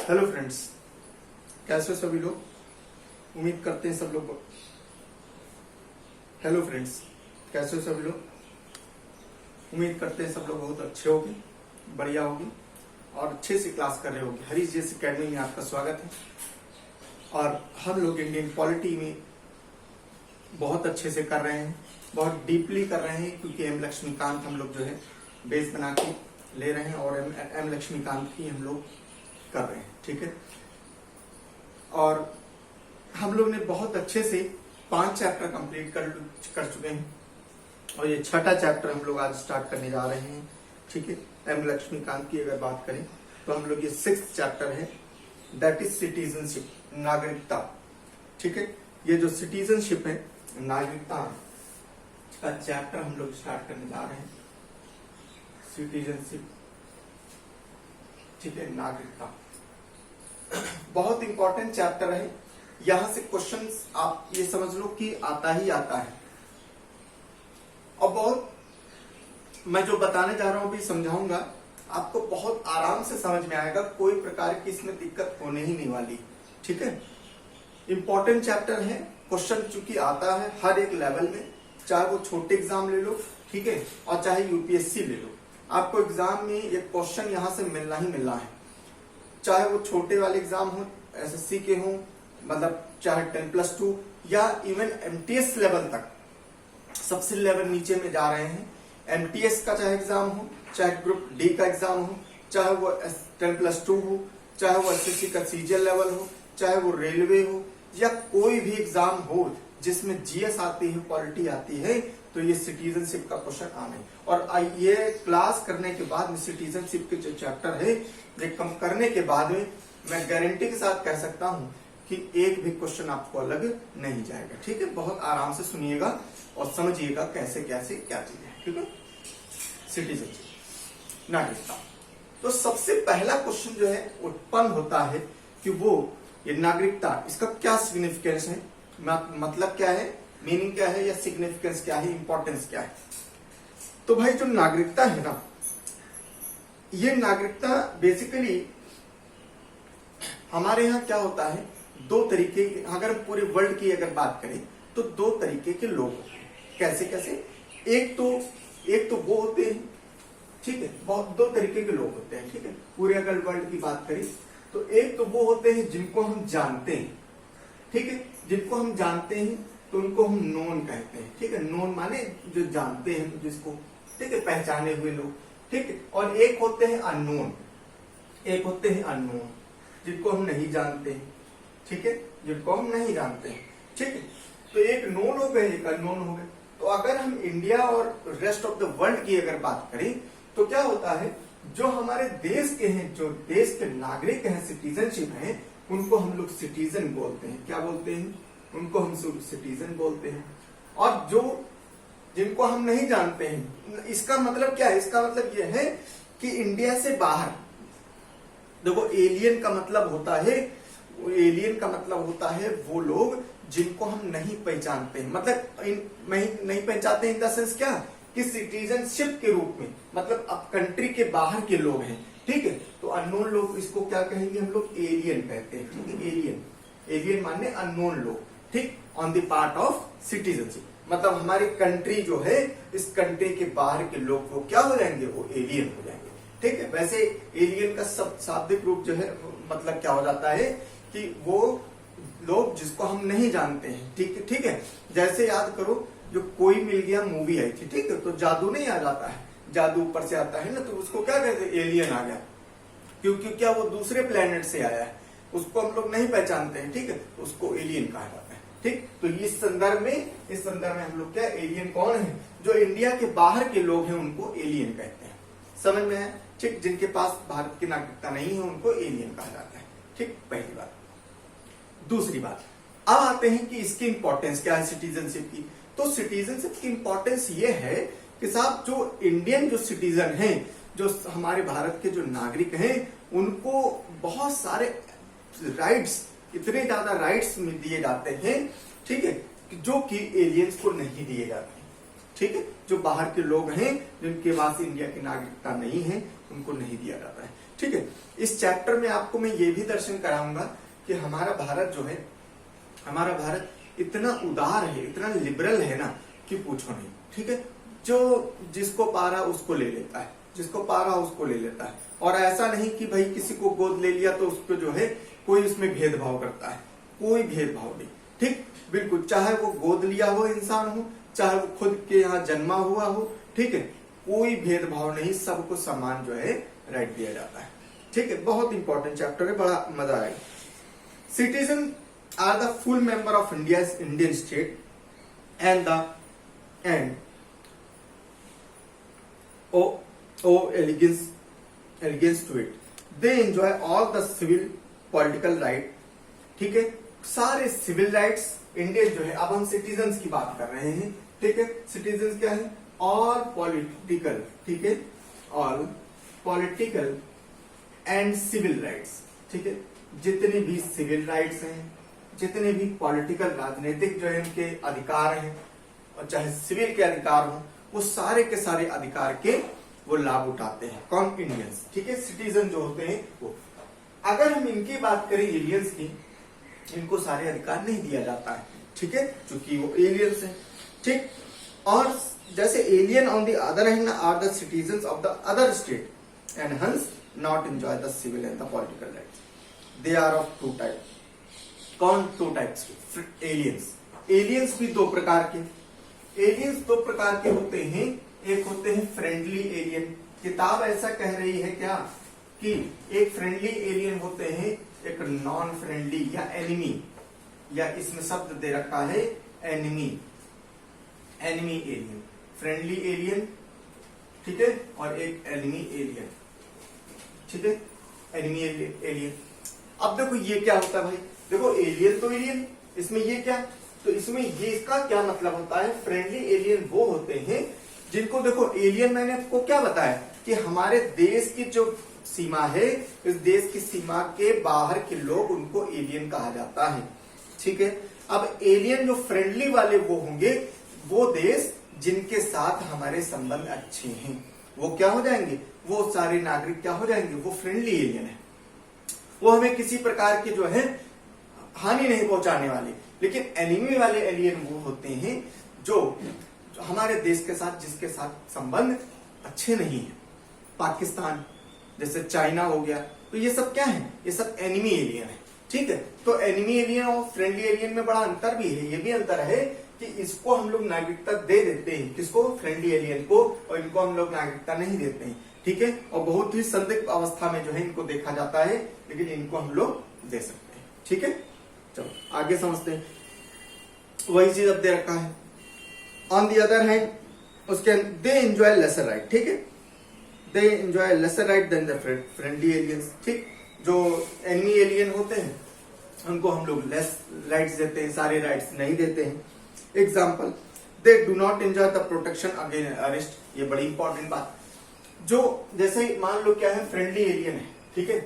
Hello friends, कैसे हो सभी लोग। उम्मीद करते हैं सब लोग। हेलो फ्रेंड्स, कैसे हो सभी लोग। उम्मीद करते हैं सब लोग बहुत अच्छे होंगे, बढ़िया होगी और अच्छे से क्लास कर रहे होंगे। हरीश जी अकेडमी में आपका स्वागत है। और हम लोग इंडियन पॉलिटी में बहुत अच्छे से कर रहे हैं, बहुत डीपली कर रहे हैं, क्योंकि एम लक्ष्मीकांत हम लोग जो है बेस बना के ले रहे हैं और एम लक्ष्मीकांत की हम लोग कर रहे हैं। ठीक है, और हम लोग ने बहुत अच्छे से 5 चैप्टर कंप्लीट कर चुके हैं और ये 6ठा चैप्टर हम लोग आज स्टार्ट करने जा रहे हैं। ठीक है, एम लक्ष्मीकांत की अगर बात करें तो हम लोग ये 6th चैप्टर है, दैट इज सिटीजनशिप, नागरिकता। ठीक है, ये जो सिटीजनशिप है, नागरिकता का चैप्टर हम लोग स्टार्ट करने जा रहे हैं। सिटीजनशिप, ठीक है, नागरिकता बहुत इंपॉर्टेंट चैप्टर है। यहां से क्वेश्चंस आप ये समझ लो कि आता ही आता है और बहुत मैं जो बताने जा रहा हूं भी समझाऊंगा आपको, बहुत आराम से समझ में आएगा, कोई प्रकार की इसमें दिक्कत होने ही नहीं वाली। ठीक है, इंपॉर्टेंट चैप्टर है। क्वेश्चन चूंकि आता है हर एक लेवल में, चाहे वो छोटे एग्जाम ले लो, ठीक है, और चाहे यूपीएससी ले लो, आपको एग्जाम में ये क्वेश्चन यहां से मिलना ही मिलना है। चाहे वो छोटे वाले एग्जाम हो, एसएससी के हो, मतलब चाहे 10+2 या इवन एमटीएस लेवल तक, सबसे लेवल नीचे में जा रहे हैं। एमटीएस का चाहे एग्जाम हो, चाहे ग्रुप डी का एग्जाम हो, चाहे वो 10+2 हो, चाहे वो एसएससी का सीजीएल लेवल हो, चाहे वो रेलवे हो, या कोई भी एग्जाम हो जिसमें जीएस आती है, पॉलिटी आती है, तो ये सिटीजनशिप का क्वेश्चन आना है। और ये क्लास करने के बाद में सिटीजनशिप के जो चैप्टर है ये कम करने के बाद में मैं गारंटी के साथ कह सकता हूं कि एक भी क्वेश्चन आपको अलग नहीं जाएगा। ठीक है, बहुत आराम से सुनिएगा और समझिएगा कैसे कैसे क्या चीजें है। ठीक है, सिटीजनशिप, नागरिकता। तो सबसे पहला क्वेश्चन जो है उत्पन्न होता है कि वो ये नागरिकता, इसका क्या सिग्निफिकेंस है, मतलब क्या है, मीनिंग क्या है, या सिग्निफिकेंस क्या है, इंपॉर्टेंस क्या है। तो भाई जो नागरिकता है ना, ये नागरिकता बेसिकली हमारे यहाँ क्या होता है, 2 तरीके, अगर पूरे वर्ल्ड की अगर बात करें तो 2 तरीके के लोग होते हैं। कैसे कैसे, एक तो वो होते हैं, ठीक है, बहुत 2 तरीके के लोग होते हैं। ठीक है, पूरे अगर वर्ल्ड की बात करें तो एक तो वो होते हैं जिनको हम जानते हैं। ठीक है, जिनको हम जानते हैं तो उनको हम नोन कहते हैं। ठीक है, नोन माने जो जानते हैं जिसको, ठीक है, पहचाने हुए लोग। ठीक है, और एक होते हैं अननोन, एक होते हैं अननोन जिनको हम नहीं जानते हैं। ठीक है, जिनको हम नहीं जानते हैं। ठीक है, तो एक नोन हो गए, एक अननोन हो गए। तो अगर हम इंडिया और रेस्ट ऑफ द वर्ल्ड की अगर बात करें तो क्या होता है, जो हमारे देश के हैं, जो देश के नागरिक हैं, सिटीजनशिप है, उनको हम लोग सिटीजन बोलते हैं। क्या बोलते हैं, उनको हम सिटीजन बोलते हैं। और जो जिनको हम नहीं जानते हैं, इसका मतलब क्या है, इसका मतलब यह है कि इंडिया से बाहर, देखो एलियन का मतलब होता है, एलियन का मतलब होता है वो लोग जिनको हम नहीं पहचानते हैं, मतलब नहीं पहचानते इन द सेंस क्या, कि सिटीजनशिप के रूप में, मतलब अब कंट्री के बाहर के लोग हैं। ठीक है, तो अननोन लोग, इसको क्या कहेंगे हम लोग, एलियन कहते हैं। ठीक है, एलियन माने अननोन लोग। ठीक, on the part of citizenship, मतलब हमारी कंट्री जो है, इस कंट्री के बाहर के लोग वो क्या हो जाएंगे, वो एलियन हो जाएंगे। ठीक है, वैसे एलियन का शाब्दिक रूप जो है मतलब क्या हो जाता है कि वो लोग जिसको हम नहीं जानते हैं। ठीक है, जैसे याद करो, जो कोई मिल गया मूवी आई थी, ठीक है, तो जादू नहीं आ जाता है, जादू ऊपर से आता है ना, तो उसको क्या कहते हैं, एलियन आ गया, क्योंकि क्या वो दूसरे प्लेनेट से आया है, उसको हम लोग नहीं पहचानते हैं। ठीक है, तो उसको एलियन कहा जाता है। ठीक, तो इस संदर्भ में हम लोग क्या, एलियन कौन है, जो इंडिया के बाहर के लोग हैं उनको एलियन कहते हैं। समझ में है। ठीक, जिनके पास भारत की नागरिकता नहीं है उनको एलियन कहा जाता है। ठीक, पहली बात। दूसरी बात, अब आते हैं कि इसकी इंपॉर्टेंस क्या है सिटीजनशिप की। तो सिटीजनशिप की इंपॉर्टेंस ये है कि साहब जो इंडियन जो सिटीजन हैं, जो हमारे भारत के जो नागरिक हैं, उनको बहुत सारे राइट्स, इतने ज्यादा राइट्स दिए जाते हैं, ठीक है, जो कि एलियंस को नहीं दिए जाते। ठीक है, जो बाहर के लोग हैं जिनके पास इंडिया की नागरिकता नहीं है उनको नहीं दिया जाता है। ठीक है, इस चैप्टर में आपको मैं ये भी दर्शन कराऊंगा कि हमारा भारत जो है, हमारा भारत इतना उदार है, इतना लिबरल है ना कि पूछो नहीं। ठीक है, जो जिसको पा रहा उसको ले लेता है, जिसको पा रहा उसको ले लेता है, और ऐसा नहीं कि भाई किसी को गोद ले लिया तो उसको जो है कोई इसमें भेदभाव करता है, कोई भेदभाव नहीं। ठीक, बिल्कुल, चाहे वो गोद लिया हुआ इंसान हो, चाहे वो खुद के यहाँ जन्मा हुआ हो, ठीक है, कोई भेदभाव नहीं, सबको समान जो है राइट दिया जाता है। ठीक है, बहुत इंपॉर्टेंट चैप्टर है, बड़ा मजा आएगा। Citizen are the full member of Indian state and allegiance to it. They enjoy all the civil political right. ठीक है, सारे सिविल राइट्स इंडियन जो है, अब हम सिटीजन्स की बात कर रहे हैं। ठीक है, सिटीजन्स क्या है? ऑल पॉलिटिकल, ठीक है, all political and civil rights. ठीक है, जितने भी सिविल राइट्स हैं, जितने भी पॉलिटिकल राजनीतिक जो है इनके अधिकार हैं, और चाहे सिविल के अधिकार हो, वो सारे के सारे अधिकार के वो लाभ उठाते हैं। कौन? इंडियंस। ठीक है, सिटीजन जो होते हैं वो। अगर हम इनकी बात करें एलियंस की, इनको सारे अधिकार नहीं दिया जाता है। ठीक है, क्योंकि वो एलियंस हैं। ठीक, और जैसे alien on the other hand are the citizen of the other state and hence not enjoy the civil and the political rights. They are of two type. कौन? टू टाइप्स के एलियंस। एलियंस भी दो प्रकार के, aliens दो प्रकार के होते हैं। एक होते हैं फ्रेंडली एलियन। किताब ऐसा कह रही है क्या कि एक फ्रेंडली एलियन होते हैं, एक नॉन फ्रेंडली या एनिमी, या इसमें शब्द दे रखा है enemy, enemy alien. Friendly alien, ठीक है, और एक एनिमी एलियन। ठीक है, एनिमी एलियन। अब देखो ये क्या होता है भाई, देखो एलियन तो एलियन, इसमें ये क्या, तो इसमें ये इसका क्या मतलब होता है? फ्रेंडली एलियन वो होते हैं जिनको, देखो एलियन मैंने आपको क्या बताया कि हमारे देश की जो सीमा है, इस देश की सीमा के बाहर के लोग, उनको एलियन कहा जाता है। ठीक है, अब एलियन जो फ्रेंडली वाले वो होंगे, वो देश जिनके साथ हमारे संबंध अच्छे हैं, वो क्या हो जाएंगे? वो सारे नागरिक क्या हो जाएंगे? वो फ्रेंडली एलियन है। वो हमें किसी प्रकार के जो है हानि नहीं पहुंचाने वाले। लेकिन एनिमी वाले एलियन वो होते हैं जो हमारे देश के साथ, जिसके साथ संबंध अच्छे नहीं है। पाकिस्तान, जैसे चाइना हो गया, तो ये सब क्या है? ये सब एनिमी एलियन है। ठीक है, तो एनिमी एलियन और फ्रेंडली एलियन में बड़ा अंतर भी है। ये भी अंतर है कि इसको हम लोग नागरिकता दे देते हैं, किसको? फ्रेंडली एलियन को, और इनको हम लोग नागरिकता नहीं देते हैं। ठीक है, और बहुत ही संदिग्ध अवस्था में जो है इनको देखा जाता है, लेकिन इनको हम लोग दे सकते हैं। ठीक है, चलो आगे समझते हैं। वही चीज अब दे रखा है। ऑन दी अदर हैंड, उसके दे एंजॉय लेसर राइट। ठीक है, they enjoy lesser right then the friendly aliens. ठीक, जो एनिमी एलियन होते हैं उनको हम लोग लेस राइट्स देते हैं, सारे राइट्स नहीं देते हैं। Example, they do not enjoy the protection against arrest. ये बड़ी इंपॉर्टेंट बात। जो जैसे मान लो क्या है, फ्रेंडली एलियन है। ठीक है,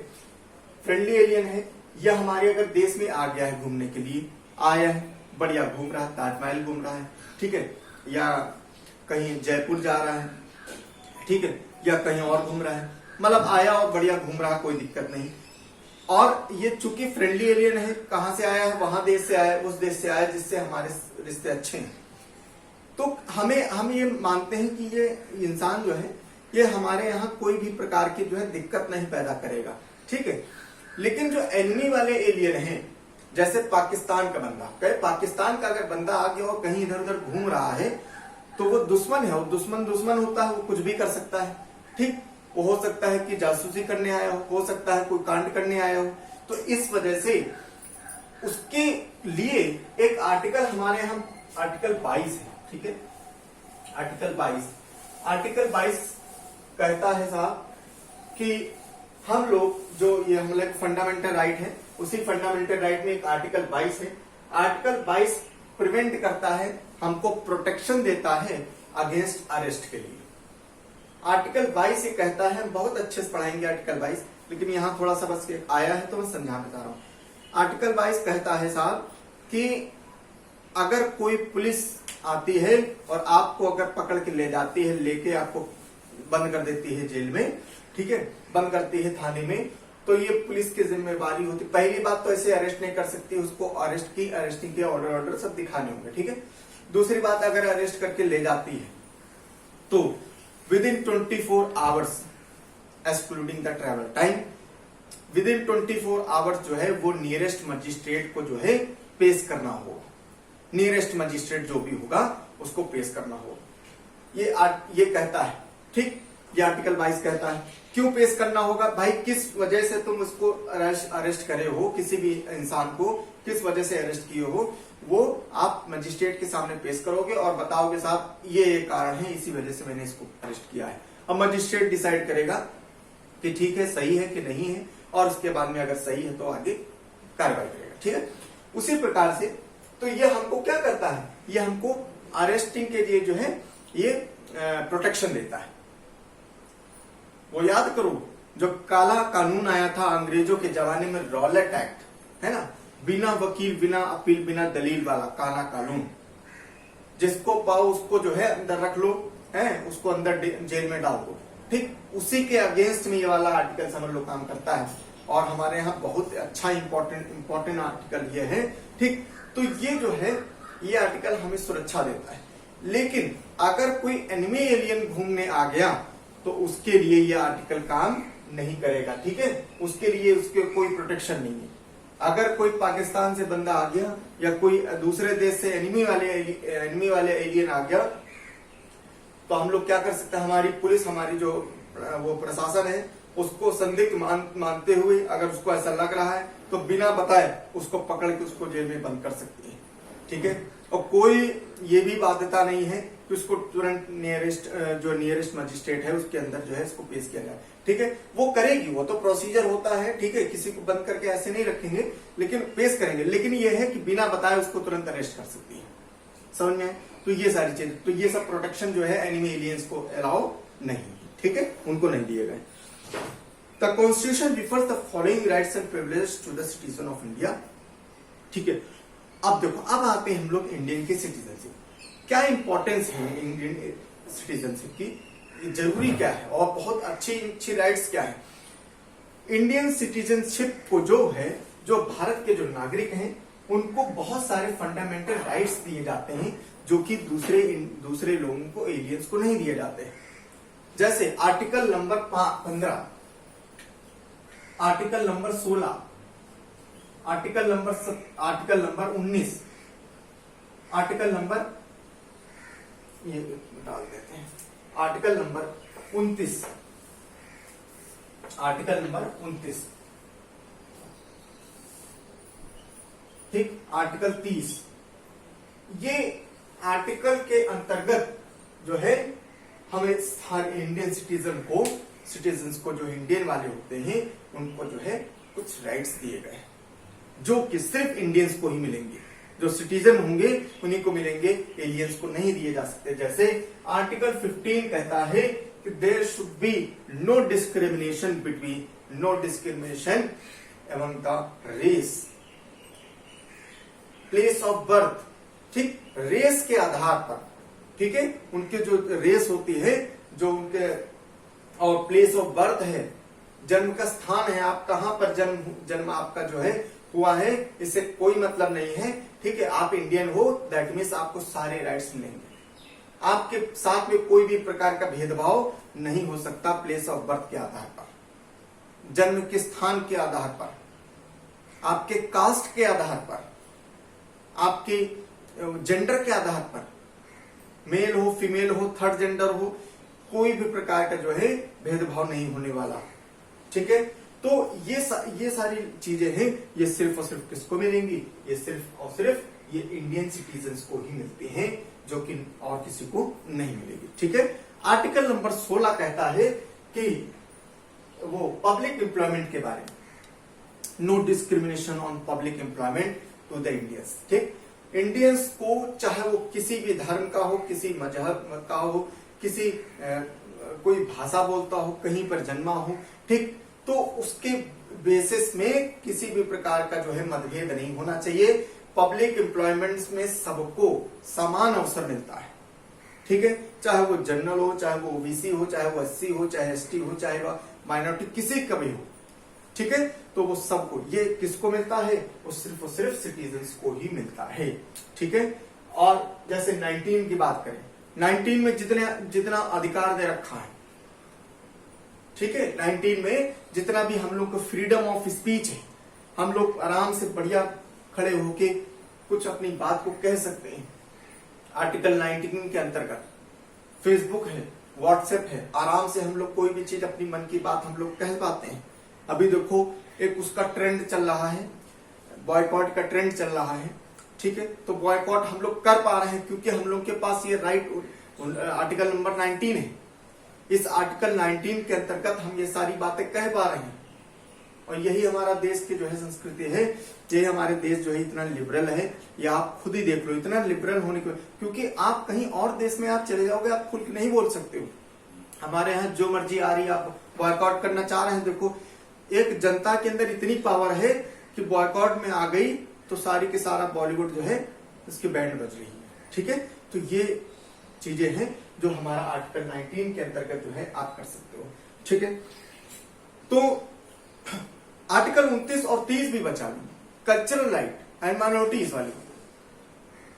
फ्रेंडली एलियन है, यह हमारे अगर देश में आ गया है, घूमने के लिए आया है, बढ़िया घूम रहा है, ताजमहल घूम रहा है, ठीक है, या कहीं जयपुर जा रहा है, ठीक है, या कहीं और घूम रहा है, मतलब आया और बढ़िया घूम रहा, कोई दिक्कत नहीं। और ये चूंकि फ्रेंडली एलियन है, कहां से आया है? वहां देश से आया, उस देश से आया जिससे हमारे रिश्ते अच्छे हैं। तो हम ये मानते हैं कि ये इंसान जो है, ये हमारे यहाँ कोई भी प्रकार की जो है दिक्कत नहीं पैदा करेगा। ठीक है, लेकिन जो एनिमी वाले एलियन हैं, जैसे पाकिस्तान का बंदा, कहे पाकिस्तान का अगर बंदा आ गया और कहीं इधर उधर घूम रहा है, तो वो दुश्मन है, वो दुश्मन होता है, वो कुछ भी कर सकता है। ठीक, वो हो सकता है कि जासूसी करने आया हो सकता है कोई कांड करने आया हो। तो इस वजह से उसके लिए एक आर्टिकल हमारे यहाँ आर्टिकल 22 है। ठीक है, आर्टिकल 22 कहता है साहब कि हम लोग जो ये हम लोग फंडामेंटल राइट है, उसी फंडामेंटल राइट में एक आर्टिकल 22 है। आर्टिकल 22 प्रिवेंट करता है, हमको प्रोटेक्शन देता है अगेंस्ट अरेस्ट के लिए। आर्टिकल 22 ये कहता है, हम बहुत अच्छे से पढ़ाएंगे आर्टिकल 22, लेकिन यहाँ थोड़ा सा बस आया है तो मैं समझा बता रहा हूँ। आर्टिकल 22 कहता है साहब कि अगर कोई पुलिस आती है और आपको अगर पकड़ के ले जाती है, लेके आपको बंद कर देती है जेल में, ठीक है, बंद करती है थाने में, तो ये पुलिस की जिम्मेवारी होती। पहली बात तो ऐसे अरेस्ट नहीं कर सकती, उसको अरेस्टिंग के ऑर्डर सब दिखाने होंगे, ठीक है। दूसरी बात, अगर अरेस्ट करके ले जाती है तो with in 24 hours excluding the travel time, with in 24 hours जो है वो नियरेस्ट मजिस्ट्रेट को जो है पेश करना हो, नियरेस्ट मजिस्ट्रेट जो भी होगा उसको पेश करना हो, ये कहता है, ठीक। ये आर्टिकल 22 कहता है। क्यों पेश करना होगा भाई, किस वजह से तुम उसको अरेस्ट करे हो, किसी भी इंसान को किस वजह से अरेस्ट किए हो, वो आप मजिस्ट्रेट के सामने पेश करोगे और बताओगे साहब ये कारण है, इसी वजह से मैंने इसको अरेस्ट किया है। अब मजिस्ट्रेट डिसाइड करेगा कि ठीक है, सही है कि नहीं है, और उसके बाद में अगर सही है तो आगे कार्रवाई करेगा, ठीक है। उसी प्रकार से तो ये हमको क्या करता है, ये हमको अरेस्टिंग के लिए जो है ये प्रोटेक्शन देता है। वो याद करो, जो काला कानून आया था अंग्रेजों के जमाने में, रॉलेट एक्ट है ना, बिना वकील, बिना अपील, बिना दलील वाला काला कानून, जिसको पाओ उसको जो है अंदर रख लो, है उसको अंदर जेल में डाल दो, ठीक। उसी के अगेंस्ट में ये वाला आर्टिकल समझ लो काम करता है, और हमारे यहाँ बहुत अच्छा इंपॉर्टेंट आर्टिकल ये है, ठीक। तो ये जो है ये आर्टिकल हमें सुरक्षा देता है। लेकिन अगर कोई एनिमी एलियन घूमने आ गया तो उसके लिए ये आर्टिकल काम नहीं करेगा, ठीक है। उसके लिए उसके कोई प्रोटेक्शन नहीं है। अगर कोई पाकिस्तान से बंदा आ गया या कोई दूसरे देश से एनिमी वाले एलियन आ गया, तो हम लोग क्या कर सकते हैं, हमारी पुलिस, हमारी जो वो प्रशासन है, उसको संदिग्ध मानते हुए अगर उसको ऐसा लग रहा है तो बिना बताए उसको पकड़ के उसको जेल में बंद कर सकती है, ठीक है। और कोई ये भी बाध्यता नहीं है कि उसको तुरंत नियरेस्ट मजिस्ट्रेट है उसके अंदर जो है इसको पेश किया जाए, ठीक है। वो करेगी, वो तो प्रोसीजर होता है, ठीक है। किसी को बंद करके ऐसे नहीं रखेंगे, लेकिन पेश करेंगे। लेकिन ये है कि बिना बताए उसको तुरंत अरेस्ट कर सकती है, समझ में। तो ये सारी चीज, तो ये सब प्रोटेक्शन जो है एनिमी एलियंस को अलाउ नहीं, ठीक है, उनको नहीं दिए गए। The constitution refers the following rights and privileges to the citizen of India, ठीक है। अब देखो, अब आते हैं हम लोग इंडियन की सिटीजनशिप। क्या इंपॉर्टेंस है इंडियन सिटीजनशिप की, जरूरी क्या है, और बहुत अच्छी राइट्स क्या है। इंडियन सिटीजनशिप को जो है, जो भारत के जो नागरिक हैं उनको बहुत सारे फंडामेंटल राइट्स दिए जाते हैं जो कि दूसरे लोगों को, एलियंस को नहीं दिए जाते हैं। जैसे article number 15, article number 16, article number 19, article number, ये डाल देते हैं, आर्टिकल नंबर 29, आर्टिकल नंबर 29, ठीक, आर्टिकल 30। ये आर्टिकल के अंतर्गत जो है हमें हर इंडियन सिटीजन को जो इंडियन वाले होते हैं उनको जो है कुछ राइट्स दिए गए जो कि सिर्फ इंडियंस को ही मिलेंगे। जो सिटीजन होंगे उन्हीं को मिलेंगे, एलियंस को नहीं दिए जा सकते। जैसे आर्टिकल 15 कहता है कि there should be no discrimination among the race, place of birth, ठीक, रेस के आधार पर, ठीक है। उनके जो रेस होती है, जो उनके, और प्लेस ऑफ बर्थ है, जन्म का स्थान है, आप कहां पर जन्म आपका जो है हुआ है, इससे कोई मतलब नहीं है, ठीक है। आप इंडियन हो, दैट मीन्स आपको सारे राइट्स मिलेंगे। आपके साथ में कोई भी प्रकार का भेदभाव नहीं हो सकता प्लेस ऑफ बर्थ के आधार पर, जन्म के स्थान के आधार पर, आपके कास्ट के आधार पर, आपके जेंडर के आधार पर, मेल हो, फीमेल हो, थर्ड जेंडर हो, कोई भी प्रकार का जो है भेदभाव नहीं होने वाला, ठीक है। तो ये सारी चीजें हैं, ये सिर्फ और सिर्फ किसको मिलेंगी, ये सिर्फ और सिर्फ ये इंडियन सिटीजन्स को ही मिलती हैं, जो कि और किसी को नहीं मिलेगी, ठीक है। आर्टिकल नंबर 16 कहता है कि वो पब्लिक एम्प्लॉयमेंट के बारे में, no discrimination on public employment to the Indians, ठीक। इंडियंस को चाहे वो किसी भी धर्म का हो, किसी मजहब का हो, किसी कोई भाषा बोलता हो, कहीं पर जन्मा हो, ठीक, तो उसके बेसिस में किसी भी प्रकार का जो है मतभेद नहीं होना चाहिए। पब्लिक एम्प्लॉयमेंट्स में सबको समान अवसर मिलता है, ठीक है, चाहे वो जनरल हो, चाहे वो ओबीसी हो, चाहे वो एससी हो, चाहे एसटी हो, चाहे वो माइनॉरिटी किसी का भी हो, ठीक है, तो वो सबको, ये किसको मिलता है, वो सिर्फ सिटीजन्स को ही मिलता है, ठीक है। और जैसे 19 की बात करें, 19 में जितना अधिकार दे रखा है, ठीक है, 19 में जितना भी हम लोग को फ्रीडम ऑफ स्पीच है, हम लोग आराम से बढ़िया खड़े होके कुछ अपनी बात को कह सकते हैं। आर्टिकल 19 के अंतर्गत फेसबुक है, व्हाट्सएप है, आराम से हम लोग कोई भी चीज अपनी मन की बात हम लोग कह पाते हैं। अभी देखो एक उसका ट्रेंड चल रहा है, बॉयकॉट का ट्रेंड चल रहा है, ठीक है, तो बॉयकॉट हम लोग कर पा रहे हैं क्योंकि हम लोग के पास ये राइट आर्टिकल नंबर 19 है। इस आर्टिकल 19 के अंतर्गत हम ये सारी बातें कह पा रहे हैं, और यही हमारा देश की जो है संस्कृति है। ये हमारे देश जो है इतना लिबरल है, ये आप खुद ही देख लो, इतना लिबरल होने को, क्योंकि आप कहीं और देश में आप चले जाओगे, आप खुल के नहीं बोल सकते हो। हमारे यहाँ जो मर्जी आ रही है, आप बॉयकॉट करना चाह रहे हैं, देखो एक जनता के अंदर इतनी पावर है कि बॉयकॉट में आ गई तो सारी के सारा बॉलीवुड जो है इसकी बैंड बज रही है, ठीक है। तो ये चीजें हैं जो हमारा आर्टिकल 19 के अंतर्गत जो है आप कर सकते हो, ठीक है। तो आर्टिकल 29 और 30 भी बचा ली, कल्चरल राइट एंड माइनॉरिटीज वाली,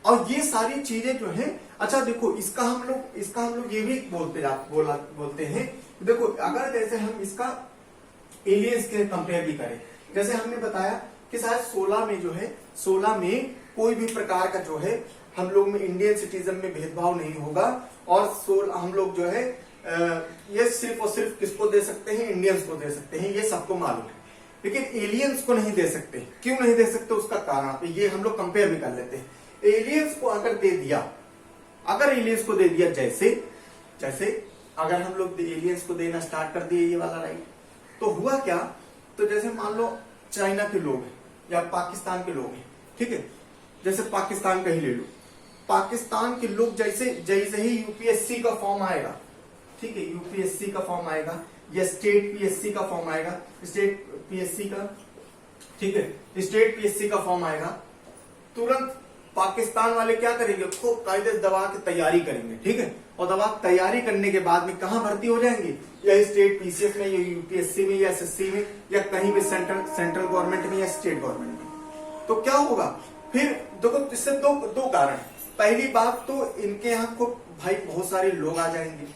और ये सारी चीजें जो है, अच्छा देखो इसका हम लोग ये भी बोलते हैं, देखो अगर जैसे हम इसका एलियंस के कंपेयर भी करें, जैसे हमने बताया कि शायद 16 में जो है, 16 में कोई भी प्रकार का जो है हम लोग में इंडियन सिटीजन में भेदभाव नहीं होगा, और 16 हम लोग जो है ये सिर्फ और सिर्फ किसको दे सकते हैं, इंडियंस को दे सकते हैं, ये सबको मालूम है, लेकिन एलियंस को नहीं दे सकते। क्यों नहीं दे सकते, उसका कारण ये हम लोग कंपेयर भी कर लेते हैं। एलियंस को अगर दे दिया, अगर एलियंस को दे दिया, जैसे अगर हम लोग एलियंस को देना स्टार्ट कर दिए ये वाला राइट, तो हुआ क्या, तो जैसे मान लो चाइना के लोग हैं या पाकिस्तान के लोग हैं, ठीक है, जैसे पाकिस्तान का ही ले लो, पाकिस्तान के लोग जैसे ही यूपीएससी का फॉर्म आएगा, ठीक है, यूपीएससी का फॉर्म आएगा या स्टेट पीएससी का फॉर्म आएगा, स्टेट पीएससी का, ठीक है, स्टेट पीएससी का फॉर्म आएगा, तुरंत पाकिस्तान वाले क्या करेंगे, खूब कायदे दबा के तैयारी करेंगे, ठीक है, और दबा तैयारी करने के बाद में कहां भर्ती हो जाएंगे, या स्टेट पीसीएस में, या यूपीएससी में, या एसएससी में, या कहीं भी सेंट्रल गवर्नमेंट में या स्टेट गवर्नमेंट में। तो क्या होगा फिर, देखो इससे दो कारण है। पहली बात तो इनके यहाँ को भाई बहुत सारे लोग आ जाएंगे,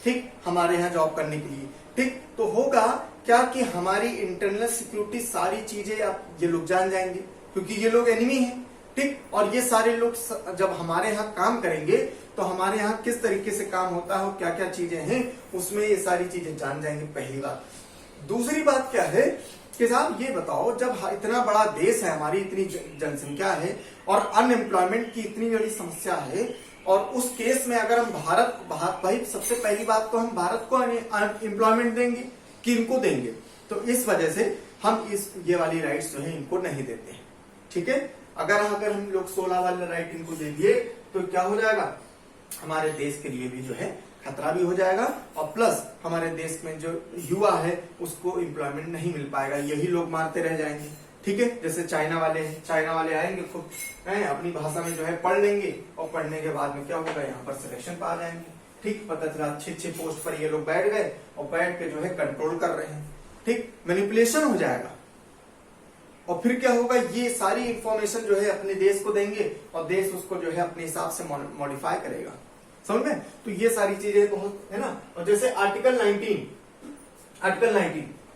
ठीक, हमारे यहाँ जॉब करने के लिए, ठीक, तो होगा क्या कि हमारी इंटरनल सिक्योरिटी सारी चीजें अब ये लोग जान जाएंगे, क्योंकि ये लोग एनिमी हैं, ठीक, और ये सारे लोग जब हमारे यहाँ काम करेंगे तो हमारे यहाँ किस तरीके से काम होता है और क्या क्या चीजें हैं उसमें ये सारी चीजें जान जाएंगे, पहली बात। दूसरी बात क्या है कि साहब ये बताओ, जब इतना बड़ा देश है, हमारी इतनी जनसंख्या है और अनएम्प्लॉयमेंट की इतनी बड़ी समस्या है, और उस केस में अगर हम भारत भाई सबसे पहली बात तो हम भारत को एम्प्लॉयमेंट देंगे कि इनको देंगे, तो इस वजह से हम ये वाली राइट्स जो है इनको नहीं देते हैं, ठीक है। अगर हम लोग 16 वाले राइट इनको दे दिए तो क्या हो जाएगा, हमारे देश के लिए भी जो है खतरा भी हो जाएगा, और प्लस हमारे देश में जो युवा है उसको एम्प्लॉयमेंट नहीं मिल पाएगा, यही लोग मारते रह जाएंगे, ठीक है। जैसे चाइना वाले आएंगे, खुद अपनी भाषा में जो है पढ़ लेंगे, और पढ़ने के बाद में क्या होगा, यहाँ पर सिलेक्शन पा जाएंगे, ठीक, पता चला अच्छे पोस्ट पर ये लोग बैठ गए और बैठ के जो है कंट्रोल कर रहे हैं, ठीक, मैनिपुलेशन हो जाएगा, और फिर क्या होगा, ये सारी इंफॉर्मेशन जो है अपने देश को देंगे और देश उसको जो है अपने हिसाब से मॉडिफाई करेगा, समझ में। तो ये सारी चीजें बहुत है ना। और जैसे आर्टिकल 19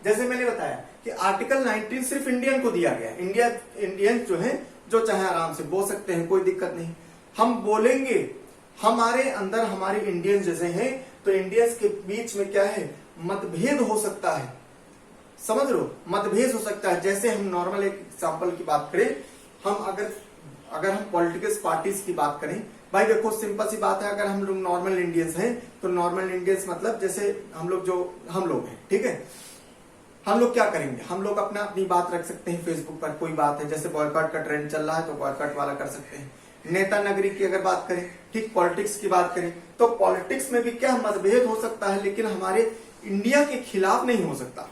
जैसे मैंने बताया कि आर्टिकल 19 सिर्फ इंडियन को दिया गया, इंडियन जो है जो चाहे आराम से बोल सकते हैं, कोई दिक्कत नहीं, हम बोलेंगे, हमारे अंदर हमारे इंडियंस जैसे हैं, तो इंडियंस के बीच में क्या है, मतभेद हो सकता है, समझ लो, मतभेद हो सकता है। जैसे हम नॉर्मल एक एग्जांपल की बात करें, हम अगर हम पॉलिटिकल पार्टीज की बात करें, भाई देखो सिंपल सी बात है, अगर हम लोग नॉर्मल इंडियंस हैं तो नॉर्मल इंडियंस मतलब जैसे हम लोग हैं, ठीक है, हम लोग क्या करेंगे, हम लोग अपनी बात रख सकते हैं फेसबुक पर, कोई बात है, जैसे बॉयकॉट का ट्रेंड चल रहा है तो बॉयकॉट वाला कर सकते हैं। नेता नगरी की अगर बात करें, ठीक, पॉलिटिक्स की बात करें, तो पॉलिटिक्स में भी क्या मतभेद हो सकता है, लेकिन हमारे इंडिया के खिलाफ नहीं हो सकता,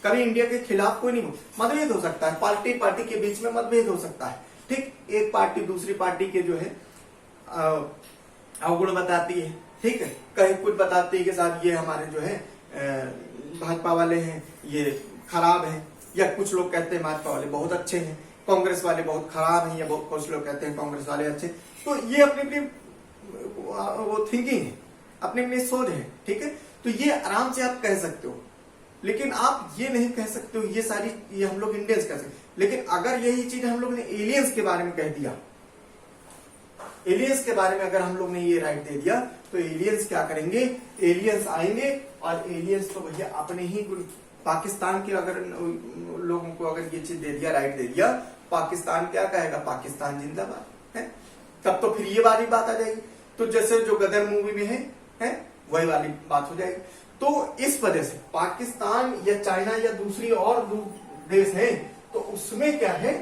कभी इंडिया के खिलाफ कोई नहीं, मतभेद हो सकता है, पार्टी के बीच में मतभेद हो सकता है, ठीक, एक पार्टी दूसरी पार्टी के जो है अवगुण बताती है, ठीक है, कहीं कुछ बताती है कि साहब ये हमारे जो है भाजपा वाले हैं ये खराब हैं, या कुछ लोग कहते हैं भाजपा वाले बहुत अच्छे हैं, कांग्रेस वाले बहुत खराब हैं, या बहुत कुछ लोग कहते हैं कांग्रेस वाले अच्छे। तो ये अपनी अपनी वो थिंकिंग है, अपनी अपनी सोच है, ठीक है। तो ये आराम से आप कह सकते हो, लेकिन आप ये नहीं कह सकते हो ये सारी, ये हम लोग इंडियंस कह सकते। लेकिन अगर यही चीज हम लोग ने एलियंस के बारे में कह दिया, एलियंस के बारे में अगर हम लोग ने ये राइट दे दिया, तो एलियंस क्या करेंगे, एलियंस आएंगे और एलियंस तो भैया अपने ही पाकिस्तान के अगर लोगों को अगर ये चीज दे दिया, राइट दे दिया, पाकिस्तान क्या कहेगा, पाकिस्तान जिंदाबाद है। तब तो फिर ये वाली बात आ जाएगी। तो जैसे जो गदर मूवी में है वही वाली बात हो जाएगी। तो इस वजह से पाकिस्तान या चाइना या दूसरी और देश है, तो उसमें क्या है,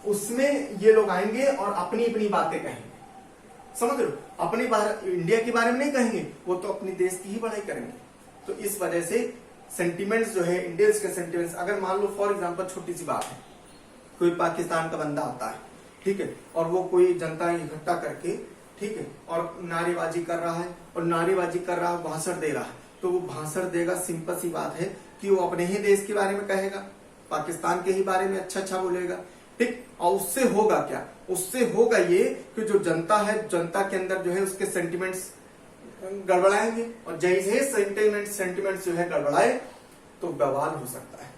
उसमें ये लोग आएंगे और अपनी अपनी बातें कहेंगे, समझ लो, अपनी इंडिया के बारे में नहीं कहेंगे, वो तो अपने देश की ही बड़ाई करेंगे। तो इस वजह से सेंटिमेंट्स जो है, इंडियंस के सेंटिमेंट्स, अगर मान लो फॉर एग्जांपल छोटी सी बात है, कोई पाकिस्तान का बंदा आता है, ठीक है, और वो कोई जनता इकट्ठा करके, ठीक है, और नारेबाजी कर रहा है, और नारेबाजी कर रहा है, भाषण दे रहा है, तो वो भाषण देगा, सिंपल सी बात है कि वो अपने ही देश के बारे में कहेगा, पाकिस्तान के ही बारे में अच्छा बोलेगा, ठीक। और उससे होगा क्या, उससे होगा ये कि जो जनता है, जनता के अंदर जो है उसके सेंटिमेंट्स गड़बड़ाएंगे, और जैसे सेंटिमेंट्स जो है गड़बड़ाए तो बवाल हो सकता है,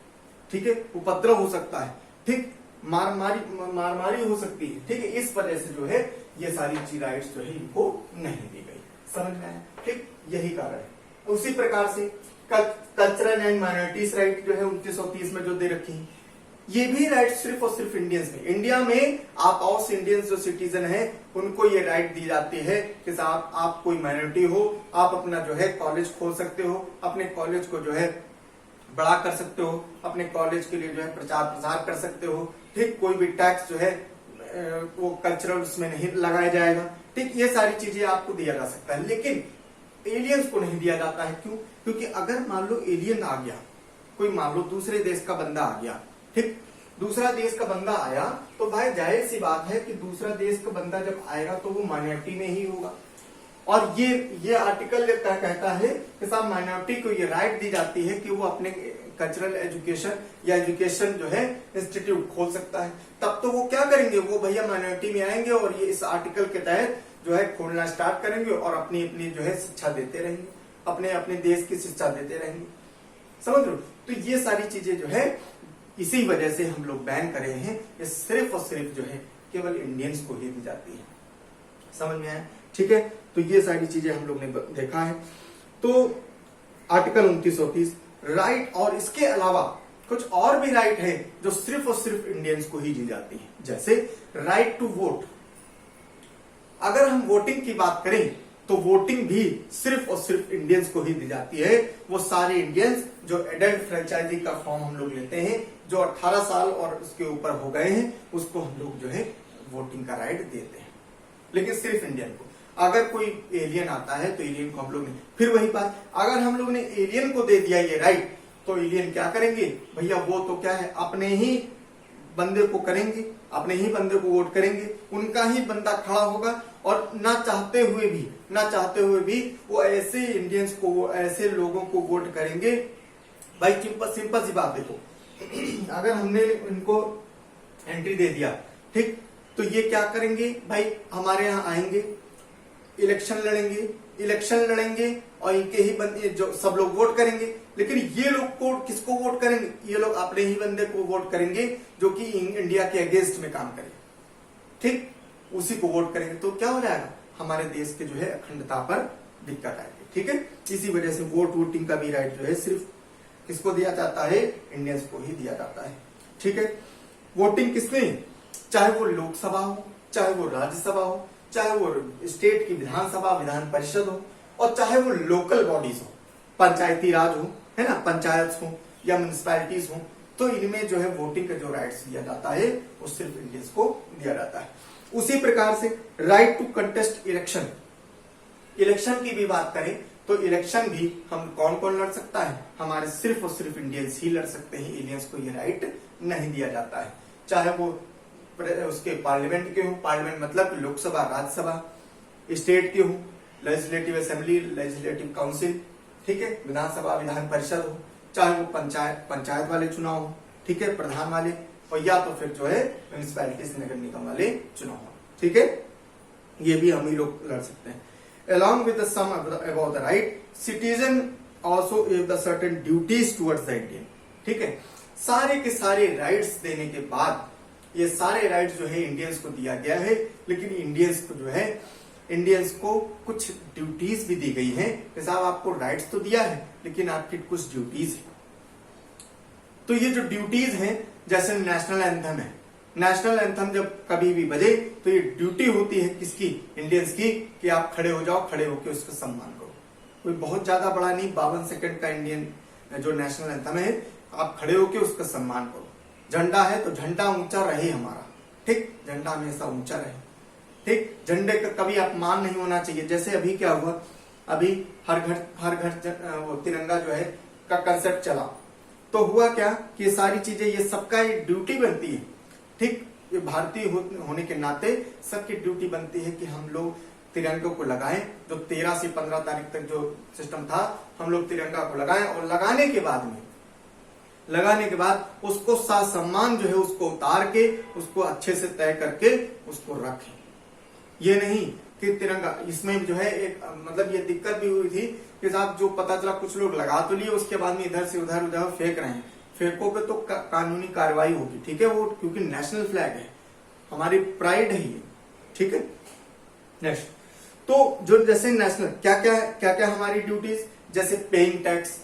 ठीक है, उपद्रव हो सकता है, ठीक, मारमारी हो सकती है, ठीक है। इस वजह से जो है ये सारी चीज राइट्स जो है इनको नहीं दी गई, समझ में आया, ठीक, यही कारण है। उसी प्रकार से कल्चरल एंड माइनॉरिटीज राइट जो है 2930 में जो दे रखी है, ये भी राइट सिर्फ और सिर्फ इंडियंस में, इंडिया में आप और इंडियंस जो सिटीजन है उनको ये राइट दी जाती है कि साहब आप कोई माइनॉरिटी हो, आप अपना जो है कॉलेज खोल सकते हो, अपने कॉलेज को जो है बड़ा कर सकते हो, अपने कॉलेज के लिए जो है प्रचार प्रसार कर सकते हो, ठीक, कोई भी टैक्स जो है वो कल्चरल उसमें नहीं लगाया जाएगा, ठीक, ये सारी चीजें आपको दिया जा सकता है। लेकिन एलियंस को नहीं दिया जाता है, क्यों, क्योंकि अगर मान लो एलियन आ गया, कोई मान लो दूसरे देश का बंदा आ गया, ठीक, दूसरा देश का बंदा आया, तो भाई जाहिर सी बात है कि दूसरा देश का बंदा जब आएगा तो वो माइनॉरिटी में ही होगा। और ये आर्टिकल क्या कहता है कि साहब माइनॉरिटी को ये राइट दी जाती है कि वो अपने कल्चरल एजुकेशन या एजुकेशन जो है इंस्टीट्यूट खोल सकता है। तब तो वो क्या करेंगे, वो भैया माइनॉरिटी में आएंगे और ये इस आर्टिकल के तहत जो है खोलना स्टार्ट करेंगे और अपनी अपनी जो है शिक्षा देते रहेंगे, अपने अपने देश की शिक्षा देते रहेंगे, समझ लो। तो ये सारी चीजें जो है इसी वजह से हम लोग बैन करे हैं, ये सिर्फ और सिर्फ जो है केवल इंडियंस को ही दी जाती है, समझ में आया, ठीक है। तो ये सारी चीजें हम लोग ने देखा है। तो आर्टिकल 2930 राइट, और इसके अलावा कुछ और भी राइट है जो सिर्फ और सिर्फ इंडियंस को ही दी जाती है, जैसे राइट टू वोट। अगर हम वोटिंग की बात करें तो वोटिंग भी सिर्फ और सिर्फ इंडियंस को ही दी जाती है। वो सारे इंडियंस जो एडल्ट फ्रेंचाइजी का फॉर्म हम लोग लेते हैं, जो 18 साल और उसके ऊपर हो गए हैं, उसको हम लोग जो है वोटिंग का राइट देते हैं, लेकिन सिर्फ इंडियन को। अगर कोई एलियन आता है तो एलियन को हम लोग नहीं, फिर वही बात, अगर हम लोग ने एलियन को दे दिया ये राइट, तो एलियन क्या करेंगे भैया, वो तो क्या है अपने ही बंदे को करेंगे, अपने ही बंदे को वोट करेंगे, उनका ही बंदा खड़ा होगा, और ना चाहते हुए भी वो ऐसे इंडियंस को, ऐसे लोगों को वोट करेंगे। भाई सिंपल सी बात देखो, अगर हमने इनको एंट्री दे दिया, ठीक, तो ये क्या करेंगे भाई, हमारे यहाँ आएंगे, इलेक्शन लड़ेंगे और इनके ही बंदे जो सब लोग वोट करेंगे। लेकिन ये लोग किसको वोट करेंगे, ये लोग अपने ही बंदे को वोट करेंगे जो कि इंडिया के अगेंस्ट में काम करे, ठीक, उसी को वोट करेंगे। तो क्या हो जाएगा, हमारे देश के जो है अखंडता पर दिक्कत आएगी, ठीक है। इसी वजह से वोटिंग का भी राइट जो है सिर्फ किसको दिया जाता है, इंडियंस को ही दिया जाता है, ठीक है। वोटिंग किसमें, चाहे वो लोकसभा हो, चाहे वो राज्यसभा हो, चाहे वो स्टेट की विधानसभा विधान परिषद हो, और चाहे वो लोकल बॉडीज हो, पंचायती राज हो, है ना, पंचायत हो या म्युनिसिपैलिटीज हो, तो इनमें जो है वोटिंग का जो राइट्स दिया जाता है वो सिर्फ इंडियंस को दिया जाता है। उसी प्रकार से राइट टू कंटेस्ट इलेक्शन की भी बात करें तो इलेक्शन भी हम कौन लड़ सकता है, हमारे सिर्फ और सिर्फ इंडियंस ही लड़ सकते हैं, एलियंस को ये राइट नहीं दिया जाता है। चाहे वो उसके पार्लियामेंट के हूँ, पार्लियामेंट मतलब लोकसभा राज्यसभा, स्टेट के हूँ, लेजिस्लेटिव असेंबली लेजिस्लेटिव काउंसिल, ठीक है, विधानसभा विधान परिषद हो, चाहे वो पंचायत वाले चुनाव हो, ठीक है, प्रधान वाले, और या तो फिर जो है म्यूनिसिपैलिटीज नगर निगम वाले चुनाव हो, ठीक है, ये भी हम ही लोग लड़ सकते हैं। Along with the sum about the right, citizen also have the certain duties towards the Indian, ठीक है, सारे के सारे राइट्स देने के बाद ये सारे राइट्स जो है इंडियंस को दिया गया है, लेकिन इंडियंस को जो है इंडियंस को कुछ ड्यूटीज भी दी गई हैं कि साहब आपको राइट्स तो दिया है लेकिन आपकी कुछ ड्यूटीज है। तो ये जो ड्यूटीज हैं, जैसे नेशनल एंथम है, नेशनल एंथम जब कभी भी बजे तो ये ड्यूटी होती है किसकी, इंडियंस की, कि आप खड़े हो जाओ, खड़े होकर उसका सम्मान करो। कोई बहुत ज्यादा बड़ा नहीं, 52 सेकंड का इंडियन जो नेशनल एंथम है, आप खड़े होकर उसका सम्मान करो। झंडा है तो झंडा ऊंचा रहे हमारा, ठीक, झंडा हमेशा ऊंचा रहे, ठीक, झंडे का कभी अपमान नहीं होना चाहिए। जैसे अभी क्या हुआ, अभी हर घर वो तिरंगा जो है का कंसेप्ट चला, तो हुआ क्या कि ये सारी चीजें, ये सबका ये ड्यूटी बनती है, ठीक, ये भारतीय होने के नाते सबकी ड्यूटी बनती है कि हम लोग तिरंगे को लगाएं। जो 13 से 15 तारीख तक जो सिस्टम था, हम लोग तिरंगा को लगाएं, और लगाने के बाद उसको सम्मान जो है उसको उतार के उसको अच्छे से तय करके उसको रखें। ये नहीं कि तिरंगा, इसमें जो है एक मतलब ये दिक्कत भी हुई थी कि साहब जो पता चला कुछ लोग लगा तो लिए, उसके बाद में इधर से उधर फेंक रहे हैं, फेंकोगे तो कानूनी कार्रवाई होगी, ठीक है, वो क्योंकि नेशनल फ्लैग है, हमारी प्राइड है ये, ठीक है। नेक्स्ट, तो जो जैसे नेशनल क्या क्या हमारी ड्यूटीज, जैसे पेइंग टैक्स,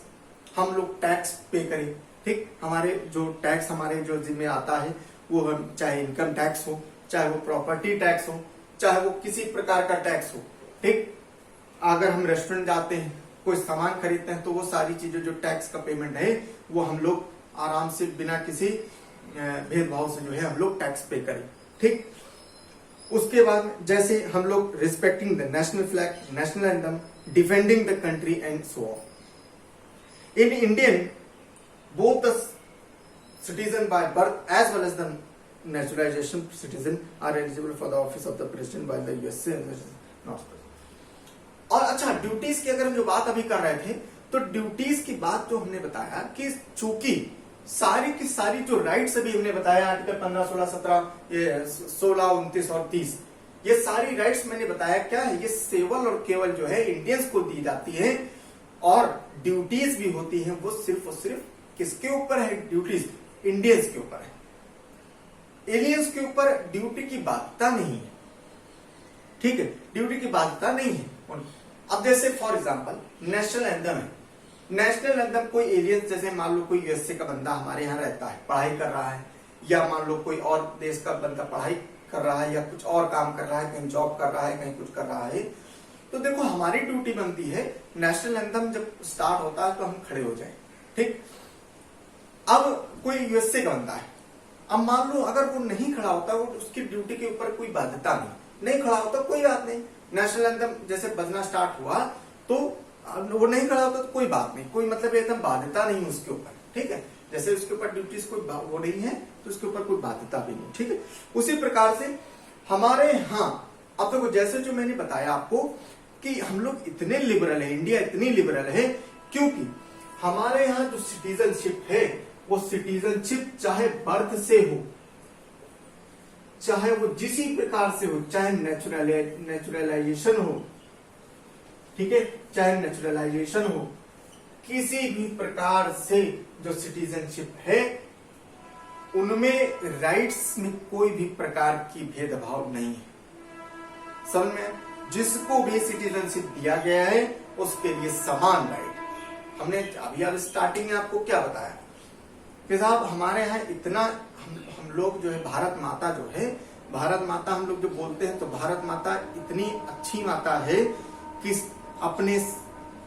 हम लोग टैक्स पे करें, ठीक, हमारे जो टैक्स हमारे जो जिम्मे आता है वो हम, चाहे इनकम टैक्स हो, चाहे वो प्रॉपर्टी टैक्स हो, चाहे वो किसी प्रकार का टैक्स हो, ठीक, अगर हम रेस्टोरेंट जाते हैं, कोई सामान खरीदते हैं, तो वो सारी चीजें जो टैक्स का पेमेंट है वो हम लोग आराम से बिना किसी भेदभाव से जो है हम लोग टैक्स पे करें, ठीक। उसके बाद जैसे हम लोग respecting the national flag, national anthem, defending the country and so on. In Indian both the citizen by birth as well as the naturalization citizen are eligible for the office of the president by the USA और अच्छा, duties की अगर हम जो बात अभी कर रहे थे, तो ड्यूटीज की बात जो हमने बताया कि चूंकि सारी की सारी जो राइट्स अभी हमने बताया, आर्टिकल 15, 16, 17, 16, 29 और 30, ये सारी राइट्स मैंने बताया क्या है, ये केवल और केवल जो है इंडियंस को दी जाती है, और ड्यूटीज भी होती है वो सिर्फ और सिर्फ किसके ऊपर है, ड्यूटीज इंडियंस के ऊपर है, एलियंस के ऊपर ड्यूटी की बाध्यता नहीं है, ठीक है, ड्यूटी की बाध्यता नहीं है। अब जैसे फॉर एग्जांपल नेशनल एंथम है, नेशनल एंथम कोई एलियंस, जैसे मान लो कोई यूएसए का बंदा हमारे यहाँ रहता है, पढ़ाई कर रहा है, या मान लो कोई और देश का बंदा पढ़ाई कर रहा है या कुछ और काम कर रहा है, कहीं जॉब कर रहा है, कहीं कुछ कर रहा है, तो देखो हमारी ड्यूटी बनती है, नेशनल एंथम जब स्टार्ट होता है तो हम खड़े हो जाए, ठीक। अब कोई यूएसए का बंदा है, अब मान लो अगर वो नहीं खड़ा होता, वो उसकी ड्यूटी के ऊपर कोई बाध्यता नहीं खड़ा होता, कोई बात नहीं, नेशनल एंथम जैसे बजना स्टार्ट हुआ तो वो नहीं खड़ा होता तो कोई बात नहीं, कोई मतलब एकदम बाध्यता नहीं उसके ऊपर, ठीक है, जैसे उसके ऊपर ड्यूटीज कोई वो नहीं है तो उसके ऊपर कोई बाध्यता भी नहीं, ठीक है। उसी प्रकार से हमारे यहाँ अब देखो, जैसे जो मैंने बताया आपको कि हम लोग इतने लिबरल है, इंडिया इतनी लिबरल है क्योंकि हमारे यहाँ जो सिटीजनशिप है वो सिटीजनशिप चाहे बर्थ से हो, चाहे वो जिस प्रकार से हो, चाहे नेचुरलाइजेशन हो, ठीक है, चाहे नेचुरलाइजेशन हो, किसी भी प्रकार से जो सिटीजनशिप है उनमें राइट्स में कोई भी प्रकार की भेदभाव नहीं है। समझ में, जिसको भी सिटीजनशिप दिया गया है उसके लिए समान राइट। हमने अभी स्टार्टिंग में आपको क्या बताया कि साहब हमारे यहाँ इतना हम लोग जो है भारत माता जो है, भारत माता हम लोग जो बोलते हैं, तो भारत माता इतनी अच्छी माता है कि अपने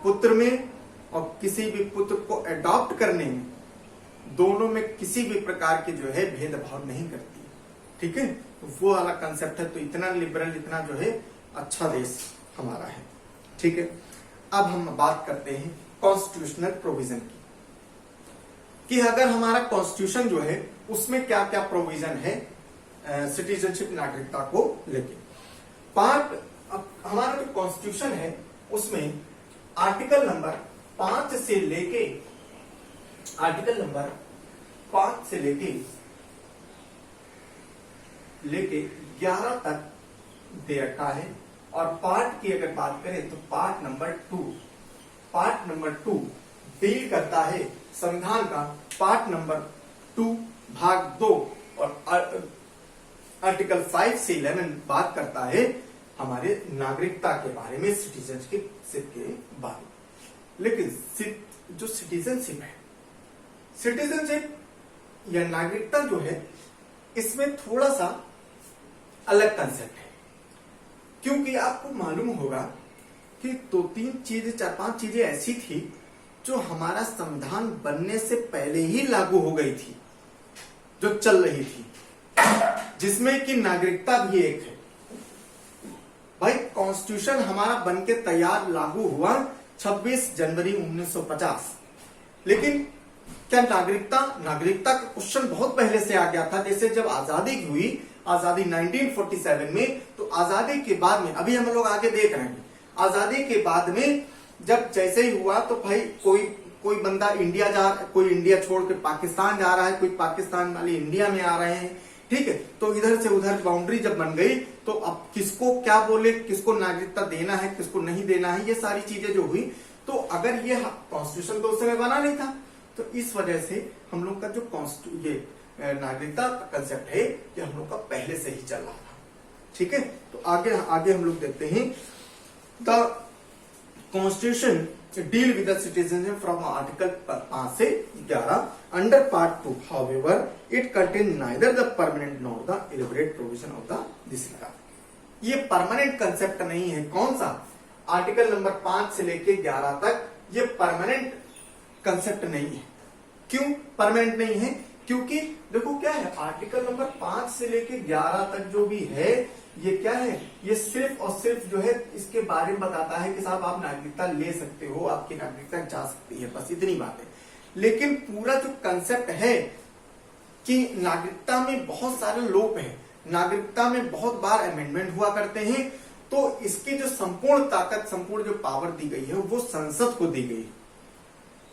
पुत्र में और किसी भी पुत्र को अडॉप्ट करने में, दोनों में किसी भी प्रकार के जो है भेदभाव नहीं करती, ठीक है, वो वाला कंसेप्ट है। तो इतना लिबरल, इतना जो है अच्छा देश हमारा है, ठीक है। अब हम बात करते हैं कॉन्स्टिट्यूशनल प्रोविजन की, कि अगर हमारा कॉन्स्टिट्यूशन जो है उसमें क्या क्या प्रोविजन है, सिटीजनशिप नागरिकता को लेके। पार्ट हमारा जो कॉन्स्टिट्यूशन है उसमें आर्टिकल नंबर 5 से लेके 11 तक दे रखा है। और पार्ट की अगर बात करें तो पार्ट नंबर 2 डील करता है संविधान का पार्ट नंबर 2 भाग 2 और आर्टिकल 5 से 11 बात करता है हमारे नागरिकता के बारे में, सिटीजनशिप के बारे में। लेकिन जो सिटीजनशिप या नागरिकता जो है इसमें थोड़ा सा अलग कंसेप्ट है, क्योंकि आपको मालूम होगा कि 4-5 चीजें ऐसी थी जो हमारा संविधान बनने से पहले ही लागू हो गई थी, जो चल रही थी, जिसमें कि नागरिकता भी एक है। भाई कॉन्स्टिट्यूशन हमारा बनके तैयार लागू हुआ 26 जनवरी 1950, लेकिन क्या नागरिकता का क्वेश्चन बहुत पहले से आ गया था। जैसे जब आजादी हुई, आजादी 1947 में, तो आजादी के बाद में, अभी हम लोग आगे देख रहे हैं, आजादी के बाद में जब जैसे ही हुआ तो भाई कोई बंदा इंडिया कोई इंडिया छोड़ के पाकिस्तान जा रहा है, कोई पाकिस्तान वाले इंडिया में आ रहे हैं, ठीक है। तो इधर से उधर बाउंड्री जब बन गई तो अब किसको क्या बोले, किसको नागरिकता देना है, किसको नहीं देना है, ये सारी चीजें जो हुई। तो अगर ये कॉन्स्टिट्यूशन तो उस समय बना नहीं था, तो इस वजह से हम लोग का जो ये नागरिकता का कंसेप्ट है ये हम लोग का पहले से ही चल रहा था, ठीक है। तो आगे हम लोग देखते हैं the constitution deal with the citizenship from article 5 से 11 under part 2 however it contain neither the permanent nor the elaborate provision of the this regard. ये परमानेंट कंसेप्ट नहीं है। कौन सा? आर्टिकल नंबर 5 से लेके 11 तक ये परमानेंट कंसेप्ट नहीं है। क्यों परमानेंट नहीं है? क्योंकि देखो क्या है, आर्टिकल नंबर 5 से लेके 11 तक जो भी है ये क्या है, ये सिर्फ और सिर्फ जो है इसके बारे में बताता है कि साहब आप नागरिकता ले सकते हो, आपकी नागरिकता जा सकती है, बस इतनी बात है। लेकिन पूरा जो कंसेप्ट है कि नागरिकता में बहुत सारे लोप है, नागरिकता में बहुत बार अमेंडमेंट हुआ करते हैं, तो इसकी जो संपूर्ण ताकत, संपूर्ण जो पावर दी गई है वो संसद को दी गई है।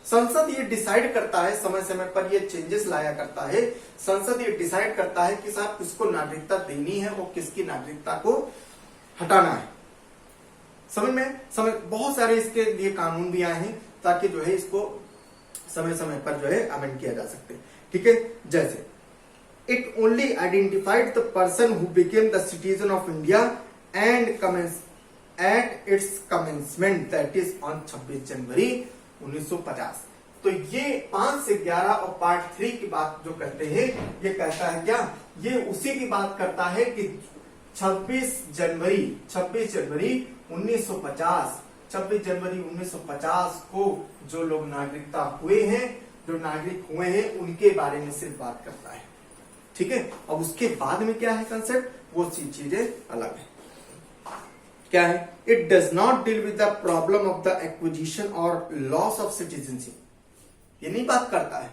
संसद ये डिसाइड करता है, समय समय पर ये चेंजेस लाया करता है। संसद ये डिसाइड करता है कि साहब किसको नागरिकता देनी है और किसकी नागरिकता को हटाना है। समझ में बहुत सारे इसके लिए कानून भी आए हैं ताकि जो है इसको समय समय पर जो है अमेंड किया जा सकते, ठीक है। जैसे it only identified the person who became the citizen of India and commences at its commencement that is on 26 January 1950। तो ये 5 से 11 और पार्ट 3 की बात जो करते हैं, ये कहता है क्या, ये उसी की बात करता है कि 26 जनवरी 1950 को जो लोग नागरिकता हुए हैं, जो नागरिक हुए हैं, उनके बारे में सिर्फ बात करता है, ठीक है। अब उसके बाद में क्या है कंसेप्ट, वो चीजें अलग है। क्या है? It does not deal with the problem of the acquisition और लॉस ऑफ सिटीजनशिप। ये नहीं बात करता है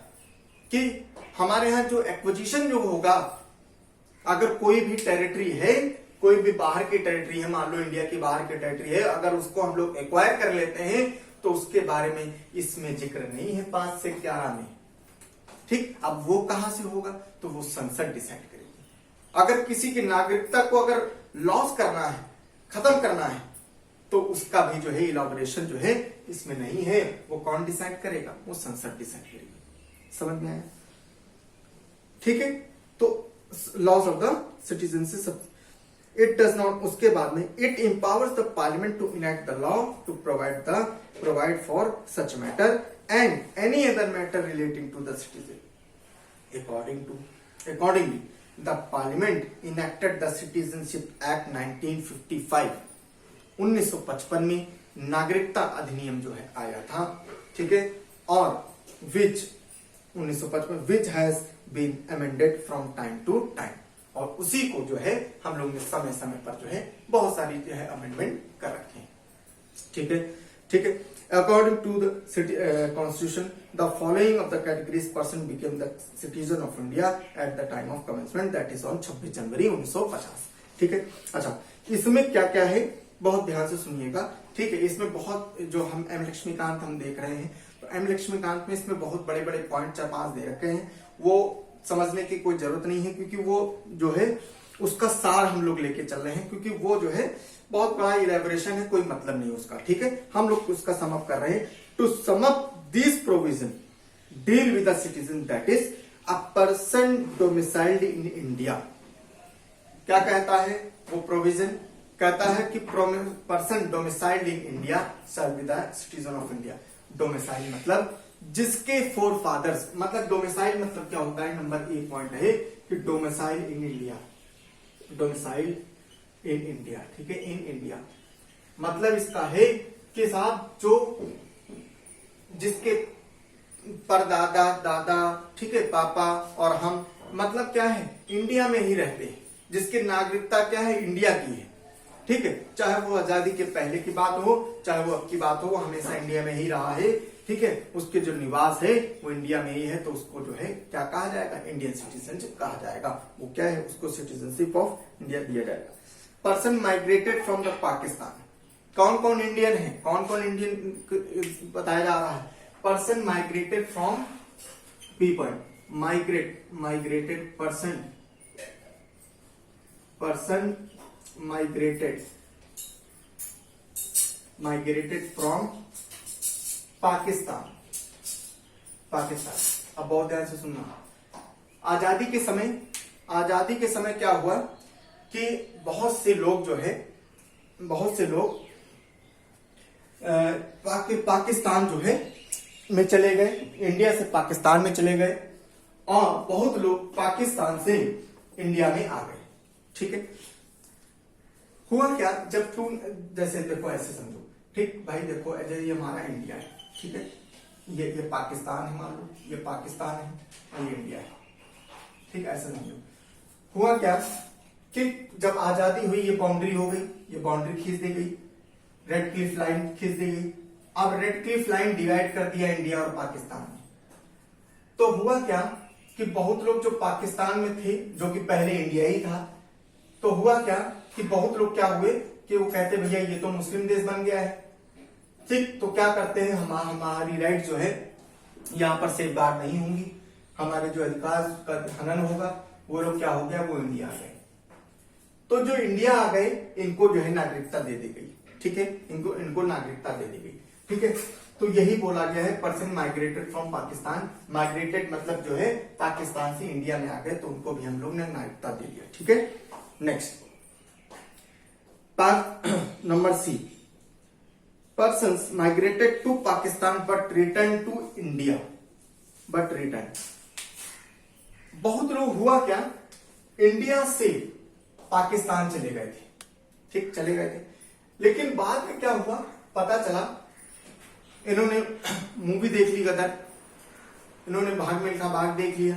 कि हमारे यहां जो एक्विजिशन जो होगा, अगर कोई भी टेरिटरी है, कोई भी बाहर की टेरिटरी है, मान लो इंडिया की बाहर की टेरिटरी है, अगर उसको हम लोग एक्वायर कर लेते हैं तो उसके बारे में इसमें जिक्र नहीं है 5 से 11 में, ठीक। अब वो कहां से होगा, तो वो संसद डिसाइड करेगी। अगर किसी की नागरिकता को अगर लॉस करना है, खत्म करना है, तो उसका भी जो है इलैबोरेशन जो है इसमें नहीं है। वो कौन डिसाइड करेगा? वो संसद डिसाइड करेगी। समझ में आया? ठीक है। तो loss of the citizenship it does not, उसके बाद में it empowers the parliament to enact the law to provide for such matter and any other matter relating to the citizen. Accordingly the parliament enacted the citizenship act 1955। 1955 में नागरिकता अधिनियम जो है आया था, ठीक है। और which 1955 which has been amended from time to time, और उसी को जो है हम लोग ने समय समय पर जो है बहुत सारी जो है अमेंडमेंट कर रखे हैं, ठीक है। According to the constitution, the following of the categories person became the citizen of India at the time of commencement, that is on 26 January 1950. ठीक है. अच्छा, इसमें क्या क्या है बहुत ध्यान से सुनिएगा. ठीक है, इसमें बहुत जो हम एम लक्ष्मीकांत हम देख रहे हैं, तो एम लक्ष्मीकांत में इसमें बहुत बड़े बड़े पॉइंट 4-5 दे रखे हैं. वो समझने की कोई जरूरत नहीं है, क्योंकि वो जो है उसका सार हम लोग लेके चल रहे हैं, क्योंकि वो जो है बहुत बड़ा इलेबोरेशन है, कोई मतलब नहीं उसका. ठीक है, हम लोग उसका सम अप कर रहे हैं. To sum up this provision deal with the citizen that is a person domiciled in India. क्या कहता है वो प्रोविजन? कहता है कि person domiciled in India shall be the citizen of India. Domicile मतलब जिसके फोर फादर्स, मतलब डोमिसाइल मतलब क्या होता है, नंबर 1 पॉइंट है कि domicile in India. Domicile in India. ठीक है, इन इंडिया मतलब इसका है कि साहब जो जिसके परदादा दादा, ठीक है, पापा और हम, मतलब क्या है इंडिया में ही रहते हैं, जिसकी नागरिकता क्या है इंडिया की है. ठीक है, चाहे वो आजादी के पहले की बात हो, चाहे वो अब की बात हो, वो हमेशा इंडिया में ही रहा है. ठीक है, उसके जो निवास है वो इंडिया में ही है, तो उसको जो है क्या कहा जाएगा, इंडियन सिटीजनशिप कहा जाएगा. वो क्या है, उसको सिटीजनशिप ऑफ इंडिया दिया जाएगा. Person migrated from the Pakistan. कौन कौन इंडियन है, कौन कौन इंडियन बताया जा रहा है. Person migrated from people, migrated person migrated from Pakistan. अब बहुत ध्यान से सुनना. आजादी के समय क्या हुआ कि बहुत से लोग जो है, पाकिस्तान जो है में चले गए, इंडिया से पाकिस्तान में चले गए, और बहुत लोग पाकिस्तान से इंडिया में आ गए. ठीक है, हुआ क्या, जब तुम जैसे देखो ऐसे समझो. ठीक भाई, देखो ये हमारा इंडिया है. ठीक है, ये पाकिस्तान है, मान लो ये पाकिस्तान है और ये इंडिया है. ठीक, ऐसे समझो. हुआ क्या कि जब आजादी हुई, ये बाउंड्री हो गई, ये बाउंड्री खींच दी गई, रेड क्लिफ लाइन खींच दी गई. अब रेड क्लिफ लाइन डिवाइड कर दिया इंडिया और पाकिस्तान में. तो हुआ क्या कि बहुत लोग जो पाकिस्तान में थे, जो कि पहले इंडिया ही था, तो हुआ क्या कि बहुत लोग क्या हुए कि वो कहते भैया ये तो मुस्लिम देश बन गया है. ठीक, तो क्या करते हैं, हमारी राइट जो है यहाँ पर सेफ गार्ड नहीं होंगी, हमारे जो अधिकार का हनन होगा. वो लोग क्या हो गया, वो इंडिया आ गए. तो जो इंडिया आ गए इनको जो है नागरिकता दे दी गई. ठीक है, इनको नागरिकता दे दी गई. ठीक है, तो यही बोला गया है person migrated from Pakistan. Migrated मतलब जो है पाकिस्तान से इंडिया में आ गए, तो उनको भी हम लोग ने नागरिकता दे दिया. ठीक है, next number C. Persons migrated to Pakistan but return to India. बहुत लोग हुआ क्या, इंडिया से पाकिस्तान चले गए थे. ठीक, चले गए थे, लेकिन बाद में क्या हुआ पता चला, इन्होंने मूवी देख ली गदर, इन्होंने भाग मिल्खा भाग देख लिया,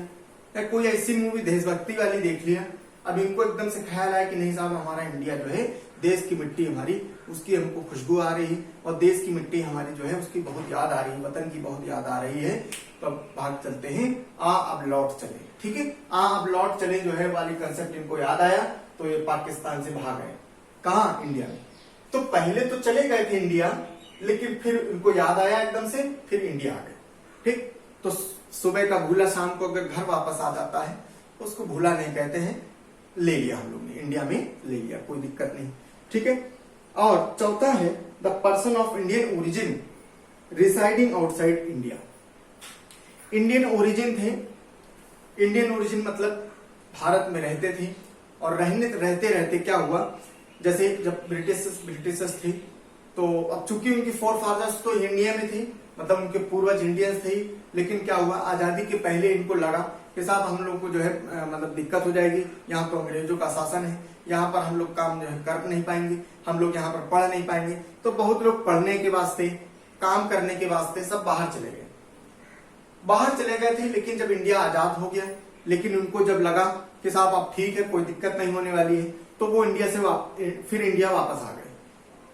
या कोई ऐसी मूवी देशभक्ति वाली देख लिया. अब इनको एकदम से ख्याल आया कि नहीं साहब, हमारा इंडिया जो है, देश की मिट्टी हमारी, उसकी हमको खुशबू आ रही है, और देश की मिट्टी हमारी जो है उसकी बहुत याद आ रही है, वतन की बहुत याद आ रही है. तो अब भाग चलते हैं, अब लौट चले. ठीक है, अब लौट चले जो है वाली कंसेप्ट इनको याद आया, तो ये पाकिस्तान से भाग गए. कहा, इंडिया में. तो पहले तो चले गए थे इंडिया, लेकिन फिर इनको याद आया एकदम से, फिर इंडिया आ गए. ठीक, तो सुबह का भूला शाम को अगर घर वापस आ जाता है, उसको भूला नहीं कहते हैं. ले लिया हम लोग ने, इंडिया में ले लिया, कोई दिक्कत नहीं. ठीक है, और चौथा है the person of Indian origin residing outside India. Indian origin थे, इंडियन ओरिजिन मतलब भारत में रहते थे, और रहते रहते क्या हुआ, जैसे जब ब्रिटिशर्स थे, तो अब चूंकि उनकी फोर फादर्स तो इंडिया में थे, मतलब उनके पूर्वज इंडियंस थे, लेकिन क्या हुआ, आजादी के पहले इनको लगा कि साहब हम लोग को जो है मतलब दिक्कत हो जाएगी, यहाँ तो अंग्रेजों का शासन है, यहाँ पर हम लोग काम जो है कर नहीं पाएंगे, हम लोग यहाँ पर पढ़ नहीं पाएंगे. तो बहुत लोग पढ़ने के वास्ते, काम करने के वास्ते सब बाहर चले गए थे. लेकिन जब इंडिया आजाद हो गया, लेकिन उनको जब लगा कि साहब अब ठीक है, कोई दिक्कत नहीं होने वाली है, तो वो इंडिया से फिर इंडिया वापस आ गए.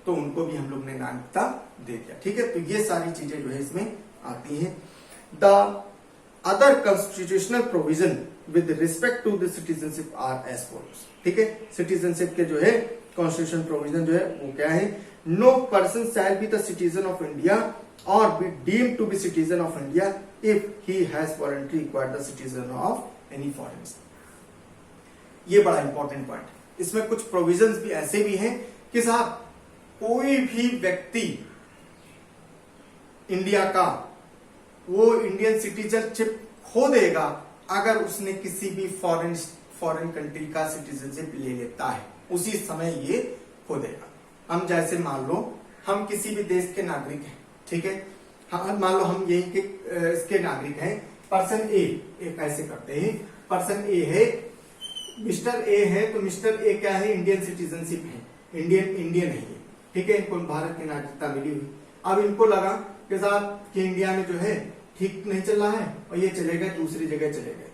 तो उनको भी हम लोग ने नागरिकता दे दिया। ठीक है, तो ये सारी चीजें जो है इसमें आती हैं। The other constitutional provision with respect to the citizenship are as follows. ठीक है, सिटीजनशिप के जो है कॉन्स्टिट्यूशन प्रोविजन जो है वो क्या है, no person shall be the citizen of India or be deemed to be citizen of India if he has voluntary acquired the citizen of any foreign. ये बड़ा इंपॉर्टेंट पॉइंट, इसमें कुछ प्रोविजंस भी ऐसे भी हैं कि साहब कोई भी व्यक्ति इंडिया का वो इंडियन सिटीजनशिप खो देगा अगर उसने किसी भी फॉरेन कंट्री का सिटीजनशिप ले लेता है, उसी समय ये खो देगा। हम जैसे मान लो हम किसी भी देश के नागरिक हैं, ठीक है, हाँ मान लो हम यही के इसके नागरिक हैं, पर्सन ए ऐसे करते हैं, पर्सन ए है, मिस्टर ए है, तो मिस्टर ए क्या है, इंडियन सिटीजनशिप है, इंडियन है ये, ठीक है, इनको भारत की नागरिकता मिली हुई। अब इनको लगा कि साहब कि इंडिया में जो है ठीक नहीं चल रहा है और ये चले गए दूसरी जगह चले गए,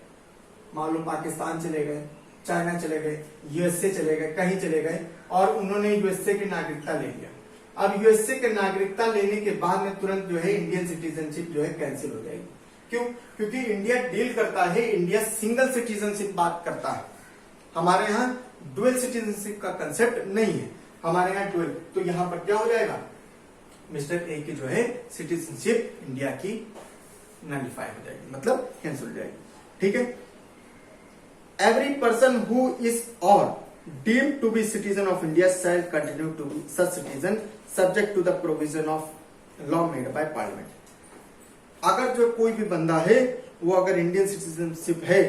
मान लो पाकिस्तान चले गए, चाइना चले गए, यूएसए चले गए, कहीं चले गए और उन्होंने यूएसए की नागरिकता ले लिया। अब यूएसए की नागरिकता लेने के बाद में तुरंत जो है इंडियन सिटीजनशिप जो है कैंसिल हो जाएगी। क्यों? क्योंकि इंडिया डील करता है, इंडिया सिंगल सिटीजनशिप बात करता है, हमारे यहाँ डुअल सिटीजनशिप का कंसेप्ट नहीं है, हमारे यहाँ डुअल। तो यहाँ पर क्या हो जाएगा, मिस्टर ए की जो है सिटीजनशिप इंडिया की नलिफाई हो जाएगी, मतलब कैंसिल हो जाएगी। ठीक है, every person who is or deemed to be citizen of India shall continue to be such citizen subject to the provision of law made by parliament. अगर जो कोई भी बंदा है वो अगर इंडियन सिटीजनशिप है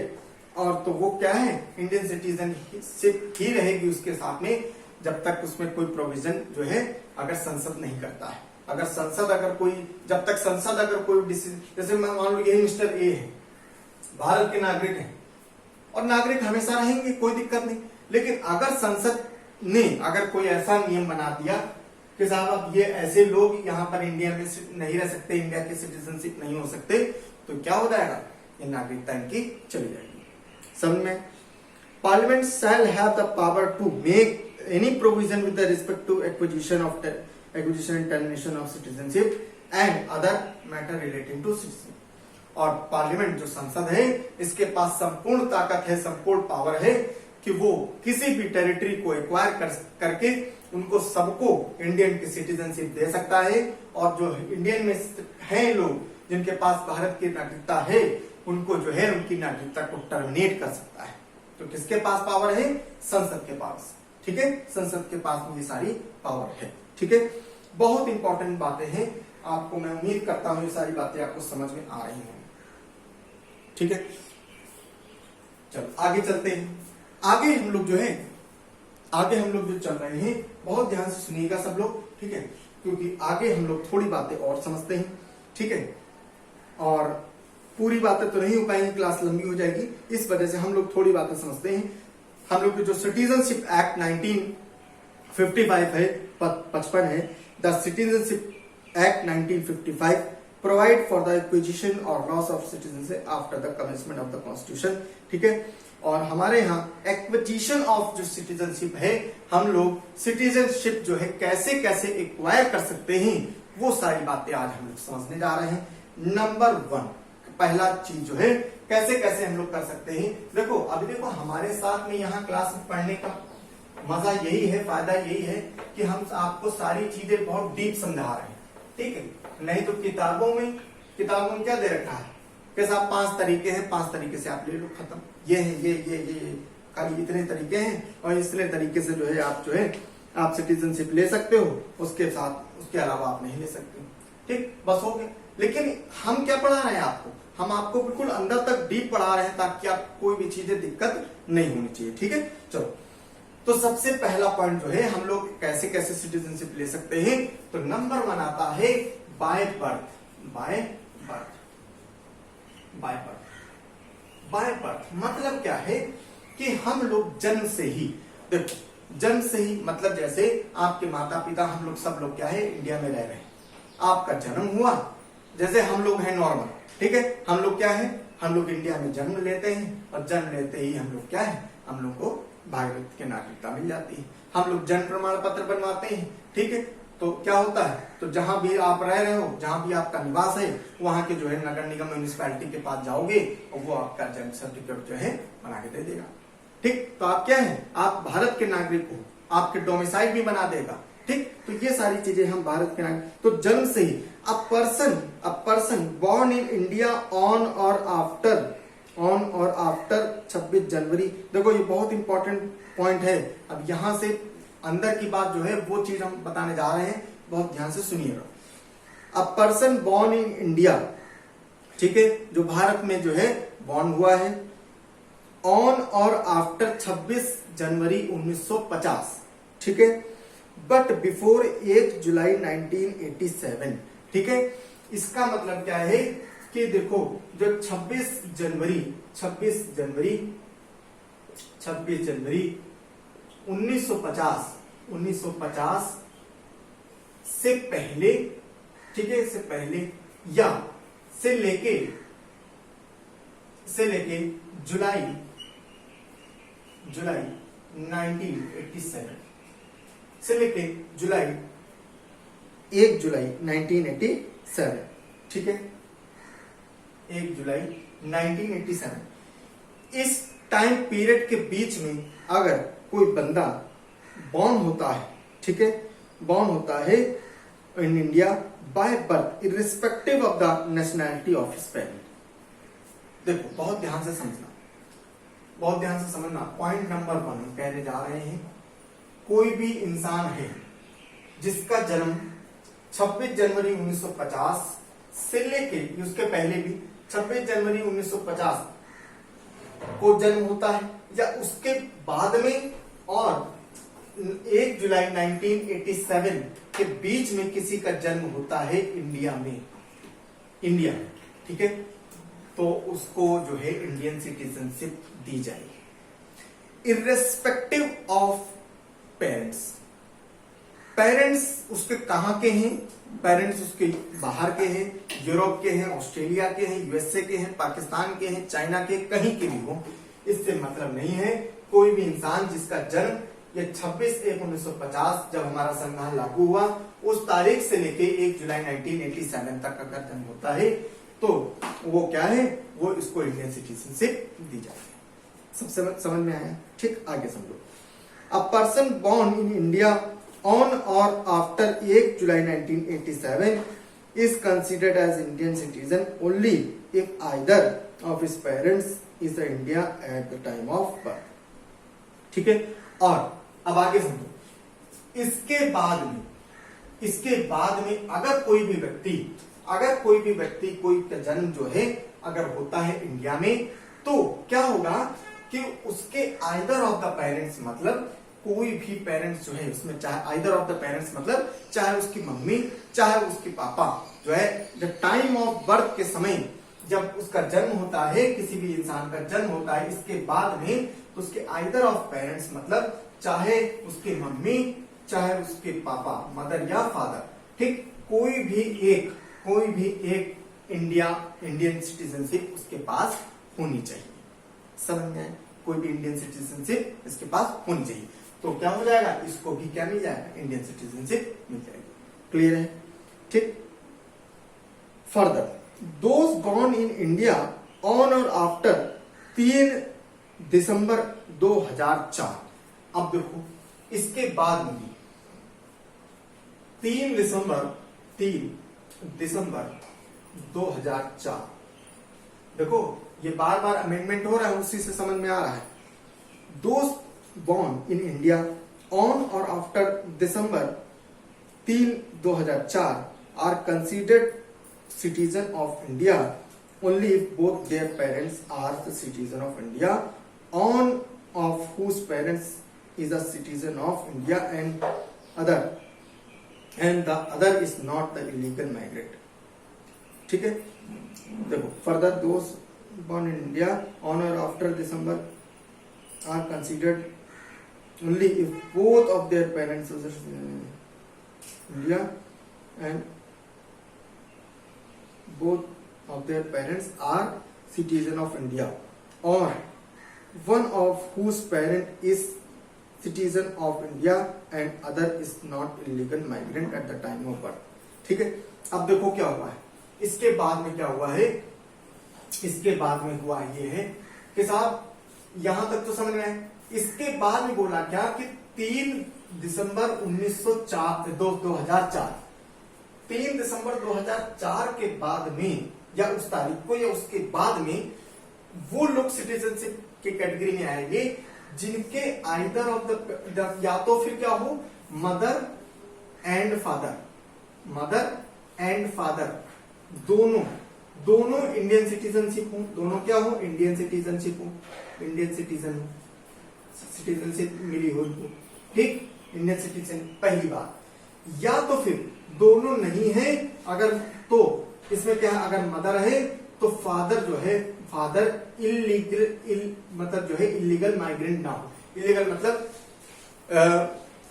और तो वो क्या है, इंडियन सिटीजनशिप ही रहेगी उसके साथ में, जब तक उसमें कोई प्रोविजन जो है अगर संसद नहीं करता है। अगर संसद अगर कोई, जब तक संसद अगर कोई डिसीजन, जैसे मान लो यही मिस्टर ए है, भारत के नागरिक हैं और नागरिक हमेशा रहेंगे, कोई दिक्कत नहीं, लेकिन अगर संसद ने अगर कोई ऐसा नियम बना दिया कि साहब अब ये ऐसे लोग यहाँ पर इंडिया में नहीं रह सकते, इंडिया के सिटीजनशिप नहीं हो सकते, तो क्या हो जाएगा, ये नागरिकता इनकी चली जाएगी। समझ में? Parliament shall have the power to make any provision with respect to acquisition and termination of citizenship and other matter relating to citizenship. और पार्लियामेंट जो संसद है, इसके पास संपूर्ण ताकत है, संपूर्ण पावर है कि वो किसी भी टेरिटरी को एक्वायर करके उनको सबको इंडियन की सिटीजनशिप दे सकता है, और जो इंडियन में हैं लोग जिनके पास भारत की नागरिकता है, उनको जो है उनकी नागरिकता को टर्मिनेट कर सकता है। तो किसके पास पावर है? संसद के पास। ठीक है, संसद के पास में ये सारी पावर है। ठीक है, बहुत इंपॉर्टेंट बातें हैं, आपको मैं उम्मीद करता हूं ये सारी बातें आपको समझ में आ रही हैं। ठीक है, चलो आगे चलते हैं। आगे हम लोग जो चल रहे हैं, बहुत ध्यान से सुनिएगा सब लोग, ठीक है, क्योंकि आगे हम लोग थोड़ी बातें और समझते हैं। ठीक है, और पूरी बातें तो नहीं हो पाएंगी, क्लास लंबी हो जाएगी, इस वजह से हम लोग थोड़ी बातें समझते हैं। हम लोग जो सिटीजनशिप एक्ट 1955 है, 55 है, the citizenship act 1955 provide for the acquisition और loss of citizenship after the commencement of the constitution. ठीक है, और हमारे यहाँ एक्विजिशन ऑफ जो सिटीजनशिप है, हम लोग सिटीजनशिप जो है कैसे कैसे एक्वायर कर सकते हैं, वो सारी बातें आज हम लोग समझने जा रहे हैं। नंबर 1, पहला चीज जो है कैसे कैसे हम लोग कर सकते हैं। देखो अभी देखो हमारे साथ में यहाँ क्लास में पढ़ने का मजा यही है, फायदा यही है कि हम आपको सारी चीजें बहुत डीप समझा रहे हैं। ठीक है, नहीं तो किताबों में क्या दे रखा है कि साहब 5 तरीके हैं, 5 तरीके से आप ले लो, खत्म, ये है ये खाली इतने तरीके हैं और इतने तरीके से जो है आप सिटीजनशिप ले सकते हो, उसके अलावा आप नहीं ले सकते। ठीक, बस हो गया। लेकिन हम क्या पढ़ा रहे हैं आपको, हम आपको बिल्कुल अंदर तक डीप पढ़ा रहे हैं ताकि आप कोई भी चीजें दिक्कत नहीं होनी चाहिए। ठीक है, चलो तो सबसे पहला पॉइंट जो है हम लोग कैसे कैसे सिटीजनशिप ले सकते हैं, तो नंबर 1 आता है बाय बर्थ। मतलब क्या है कि हम लोग जन्म से ही, देखो जन्म से ही मतलब जैसे आपके माता पिता, हम लोग सब लोग क्या है इंडिया में रह रहे हैं, आपका जन्म हुआ, जैसे हम लोग हैं नॉर्मल, ठीक है, हम लोग क्या है, हम लोग इंडिया में जन्म लेते हैं और जन्म लेते ही हम लोग क्या है, हम लोग को भारत की नागरिकता मिल जाती है, हम लोग जन्म प्रमाण पत्र बनवाते हैं। ठीक है, तो क्या होता है, तो जहां भी आप रह रहे हो, जहां भी आपका निवास है, वहां के जो है नगर निगम म्यूनिसिपैलिटी के पास जाओगे और वो आपका जन्म सर्टिफिकेट जो है बना के दे देगा। ठीक, तो आप क्या है, आप भारत के नागरिक हो, आपके डोमिसाइल भी बना देगा। ठीक, तो ये सारी चीजें हम भारत के नागरिक, तो जन्म से ही a person born in India on or after 26 January. देखो ये बहुत इंपॉर्टेंट पॉइंट है। अब यहां से अंदर की बात जो है वो चीज हम बताने जा रहे हैं, बहुत ध्यान से सुनिएगा। अ पर्सन बॉर्न इन इंडिया, ठीक है, जो भारत में जो है बॉर्न हुआ है ऑन और आफ्टर 26 जनवरी 1950, ठीक है, बट बिफोर 1 जुलाई 1987, ठीक है। इसका मतलब क्या है कि देखो जो 26 जनवरी 1950 से पहले, ठीक है, से पहले या से लेके जुलाई 1987 से लेके 1 जुलाई 1987, ठीक है, 1 जुलाई 1987, इस टाइम पीरियड के बीच में अगर कोई बंदा बॉर्न होता है, ठीक है, बॉर्न होता है in India by birth irrespective of the nationality of his parent. देखो बहुत ध्यान से समझना, बहुत ध्यान से समझना। पॉइंट नंबर 1 हम कहने जा रहे हैं, कोई भी इंसान है जिसका जन्म 26 जनवरी 1950 से लेके, उसके पहले भी 26 जनवरी 1950 को जन्म होता है या उसके बाद में और 1 जुलाई 1987 के बीच में किसी का जन्म होता है इंडिया में, ठीक है, तो उसको जो है इंडियन सिटीजनशिप दी जाएगी इर्रेस्पेक्टिव ऑफ पेरेंट्स उसके कहां के हैं, पेरेंट्स उसके बाहर के हैं, यूरोप के हैं, ऑस्ट्रेलिया के हैं, यूएसए के हैं, पाकिस्तान के हैं, चाइना के, कहीं के भी हो, इससे मतलब नहीं है। कोई भी इंसान जिसका जन्म ये 26/1/1950 जब हमारा संविधान लागू हुआ उस तारीख से लेके 1 जुलाई 1987 तक अगर जन्म होता है तो वो क्या है, वो इसको इंडियन सिटीजनशिप दी जाती है। सब समझ में आया? ठीक, आगे समझो। अ person born in India on or after 1 July 1987 is considered as Indian citizen only if either of his parents is in India at the time of birth। ठीक है, और अब आगे समझो। इसके बाद में अगर कोई भी व्यक्ति कोई का जन्म जो है अगर होता है इंडिया में, तो क्या होगा कि उसके आइदर ऑफ द पेरेंट्स, मतलब कोई भी पेरेंट्स जो है उसमें, चाहे आइदर ऑफ द पेरेंट्स मतलब चाहे उसकी मम्मी चाहे उसके पापा जो है, जब टाइम ऑफ बर्थ के समय जब उसका जन्म होता है, किसी भी इंसान का जन्म होता है, इसके बाद में तो उसके आइदर ऑफ पेरेंट्स मतलब चाहे उसके मम्मी चाहे उसके पापा, मदर या फादर, ठीक, कोई भी एक इंडियन सिटीजनशिप उसके पास होनी चाहिए। समझ में? कोई भी इंडियन सिटीजनशिप इसके पास होनी चाहिए, तो क्या हो जाएगा, इसको भी क्या मिल जाएगा, इंडियन सिटीजनशिप मिल जाएगी। क्लियर है? ठीक। Further, those born in India on or after 3 दिसंबर 2004। अब देखो इसके बाद में 3 दिसंबर 2004, देखो ये बार बार अमेंडमेंट हो रहा है, उसी से समझ में आ रहा है। Those born in India on or after December 3, 2004 are considered citizen of India only if both their parents are the citizen of India, on of whose parents is a citizen of India and the other is not the illegal migrant। ठीक है, देखो further those born in India on or after December are considered only if both of their parents are India and both of their parents are citizen of India, or one of whose parent is citizen of India and other is not illegal migrant at the time of birth. ठीक है, अब देखो क्या हुआ है, इसके बाद में क्या हुआ है, इसके बाद में हुआ ये है कि साहब यहां तक तो समझ में आए। इसके बाद में बोला क्या कि 3 दिसंबर 2004 3 दिसंबर 2004 के बाद में या उस तारीख को या उसके बाद में वो लोग सिटीजनशिप के कैटेगरी में आएंगे जिनके आइदर ऑफ द या तो फिर क्या हो मदर एंड फादर दोनों इंडियन सिटीजनशिप हो, दोनों क्या हो इंडियन सिटीजनशिप हो, इंडियन सिटीजनशिप मिली हो, ठीक, इंडियन सिटीजन पहली बात। या तो फिर दोनों नहीं है अगर, तो इसमें क्या है, अगर मदर है तो फादर इलीगल माइग्रेंट ना हो। इलीगल मतलब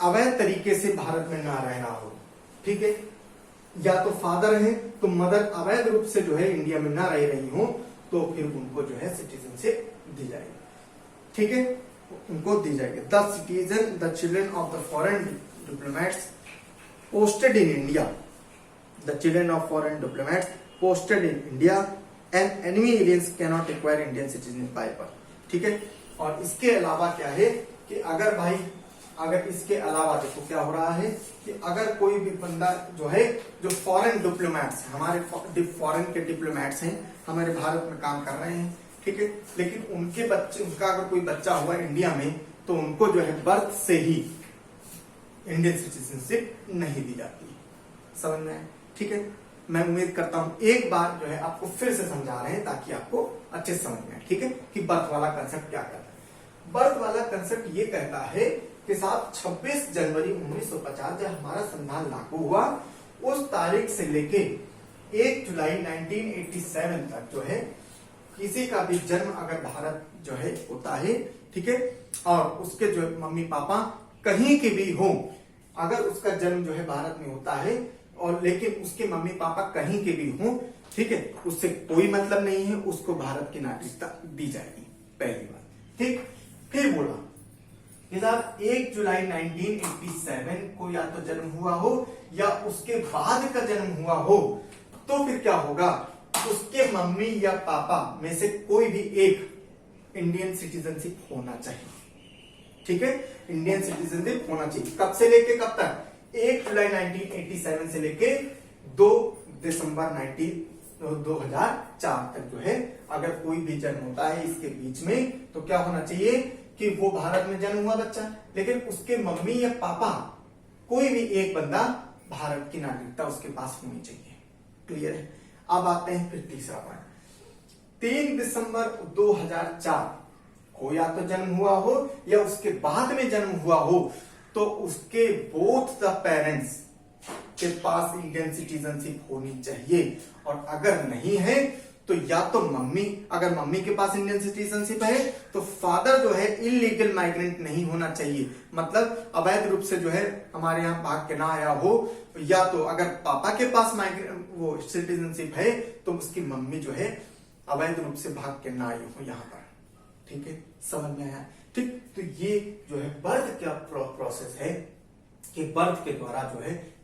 अवैध तरीके से भारत में ना रह रहा हो, ठीक है। या तो फादर है तो मदर अवैध रूप से इंडिया में ना रह रही हो, तो फिर उनको सिटीजनशिप दी जाएगी, ठीक है, उनको दी जाएगी। The children of the foreign diplomats posted in India, the children of foreign diplomats posted in India and enemy aliens cannot acquire Indian citizenship by birth, ठीक है। और इसके अलावा क्या है कि अगर इसके अलावा देखो क्या हो रहा है कि अगर कोई भी बंदा जो फॉरेन डिप्लोमेट्स, हमारे फॉरेन के डिप्लोमेट्स हैं, हमारे भारत में काम कर रहे हैं, ठीक है, लेकिन उनका अगर कोई बच्चा हुआ इंडिया में तो उनको बर्थ से ही इंडियन सिटीजनशिप नहीं दी जाती है। समझ में आए, ठीक है। मैं उम्मीद करता हूं एक बार आपको फिर से समझा रहे हैं ताकि आपको अच्छे से समझ में आए, ठीक है, कि बर्थ वाला कंसेप्ट क्या कहता है। बर्थ वाला कंसेप्ट ये कहता है कि साहब 26 जनवरी 1950 जब हमारा संविधान लागू हुआ, उस तारीख से लेके 1 जुलाई 1987 तक किसी का भी जन्म अगर भारत होता है, ठीक है, और उसके मम्मी पापा कहीं के भी हो, अगर उसका जन्म भारत में होता है और लेकिन उसके मम्मी पापा कहीं के भी हो, ठीक है, उससे कोई मतलब नहीं है, उसको भारत की नागरिकता दी जाएगी, पहली बात, ठीक। फिर बोला 1 जुलाई 1987 को या तो जन्म हुआ हो या उसके बाद का जन्म हुआ हो, तो फिर क्या होगा, उसके मम्मी या पापा में से कोई भी एक इंडियन सिटीजनशिप होना चाहिए, ठीक है, इंडियन सिटीजनशिप होना चाहिए। कब से लेके कब तक, 1 जुलाई 1987 से लेके 2 दिसंबर 2004 तक अगर कोई भी जन्म होता है इसके बीच में, तो क्या होना चाहिए कि वो भारत में जन्म हुआ बच्चा, लेकिन उसके मम्मी या पापा कोई भी एक बंदा भारत की नागरिकता उसके पास होनी चाहिए। क्लियर है। अब आते हैं फिर तीसरा पॉइंट। 3 दिसंबर 2004 को या तो जन्म हुआ हो या उसके बाद में जन्म हुआ हो, तो उसके बोथ द पेरेंट्स के पास इंडियन सिटीजनशिप होनी चाहिए। और अगर नहीं है तो या तो अगर मम्मी के पास इंडियन सिटीजनशिप है तो फादर इलीगल माइग्रेंट नहीं होना चाहिए, मतलब अवैध रूप से हमारे यहाँ भाग के ना आया हो। या तो अगर पापा के पास वो सिटीजनशिप है तो उसकी मम्मी अवैध रूप से भाग के ना आई हो यहाँ पर, ठीक है, समझ में आया, ठीक। तो ये बर्थ क्या प्रोसेस है कि बर्थ के द्वारा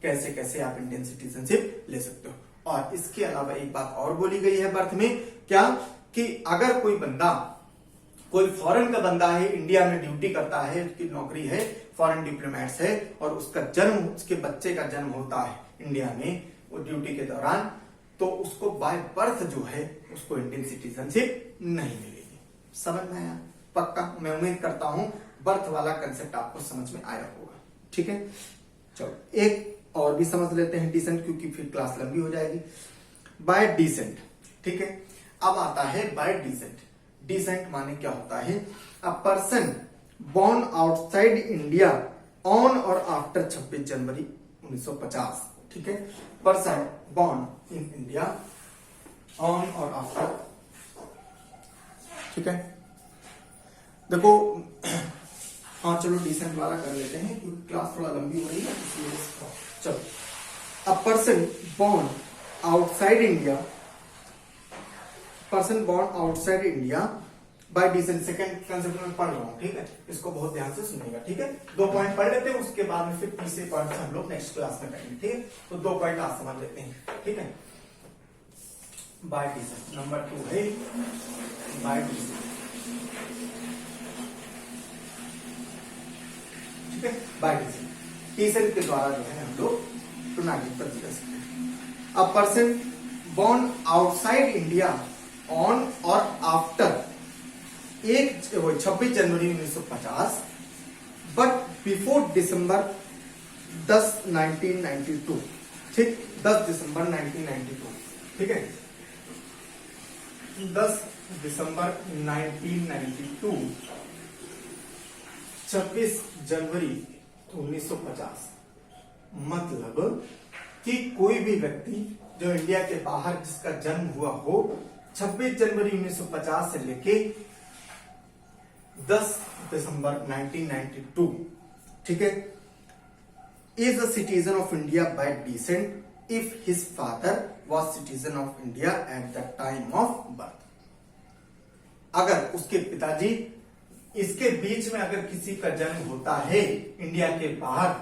कैसे कैसे आप इंडियन सिटीजनशिप ले सकते हो। और इसके अलावा एक बात और बोली गई है बर्थ में, क्या कि अगर कोई फॉरेन का बंदा है, इंडिया में ड्यूटी करता है, उसकी नौकरी है, फॉरेन डिप्लोमेट्स है, और उसके बच्चे का जन्म होता है इंडिया में वो ड्यूटी के दौरान, तो उसको बाय बर्थ उसको इंडियन सिटीजनशिप नहीं मिलेगी। समझ में आया? पक्का? मैं उम्मीद करता हूं बर्थ वाला कंसेप्ट आपको समझ में आया होगा, ठीक है। चलो एक और भी समझ लेते हैं डिसेंट, क्योंकि फिर क्लास लंबी हो जाएगी। बाय डिसेंट, ठीक है। अब आता है बाय डिसेंट। डिसेंट माने क्या होता है, a person born outside India on or after 26 January 1950, ठीक है। Person born in India on or after, ठीक है। देखो हाँ चलो डिसेंट वाला कर लेते हैं क्योंकि क्लास थोड़ा लंबी हो रही है, इसलिए चलो। A person born outside India by descent second concept में पढ़ रहा हूँ, ठीक है, इसको बहुत ध्यान से सुनिएगा, ठीक है। 2 पॉइंट पढ़ लेते हैं, उसके बाद में फिर तीसरे पॉइंट से हम लोग नेक्स्ट क्लास में करेंगे, ठीक है। तो 2 पॉइंट आज समझ लेते हैं, ठीक है। बाय डिसेंट नंबर 2 है बाय डिसेंट, ठीक है, बाय डिसेंट। डिसेंट के द्वारा जो है हम लोग नागरिकता कर सकते हैं। A person born outside India on or after 26 January 1950 but before December 10 1992, ठीक, 10 दिसंबर 1992, ठीक है, 10 दिसंबर 1992, 26 जनवरी 1950, मतलब कि कोई भी व्यक्ति जो इंडिया के बाहर जिसका जन्म हुआ हो 26 जनवरी 1950 से लेके 10 दिसंबर 1992, ठीक है, is a citizen of India by decent if his father was citizen of India at the time of birth. अगर उसके पिताजी, इसके बीच में अगर किसी का जन्म होता है इंडिया के बाहर,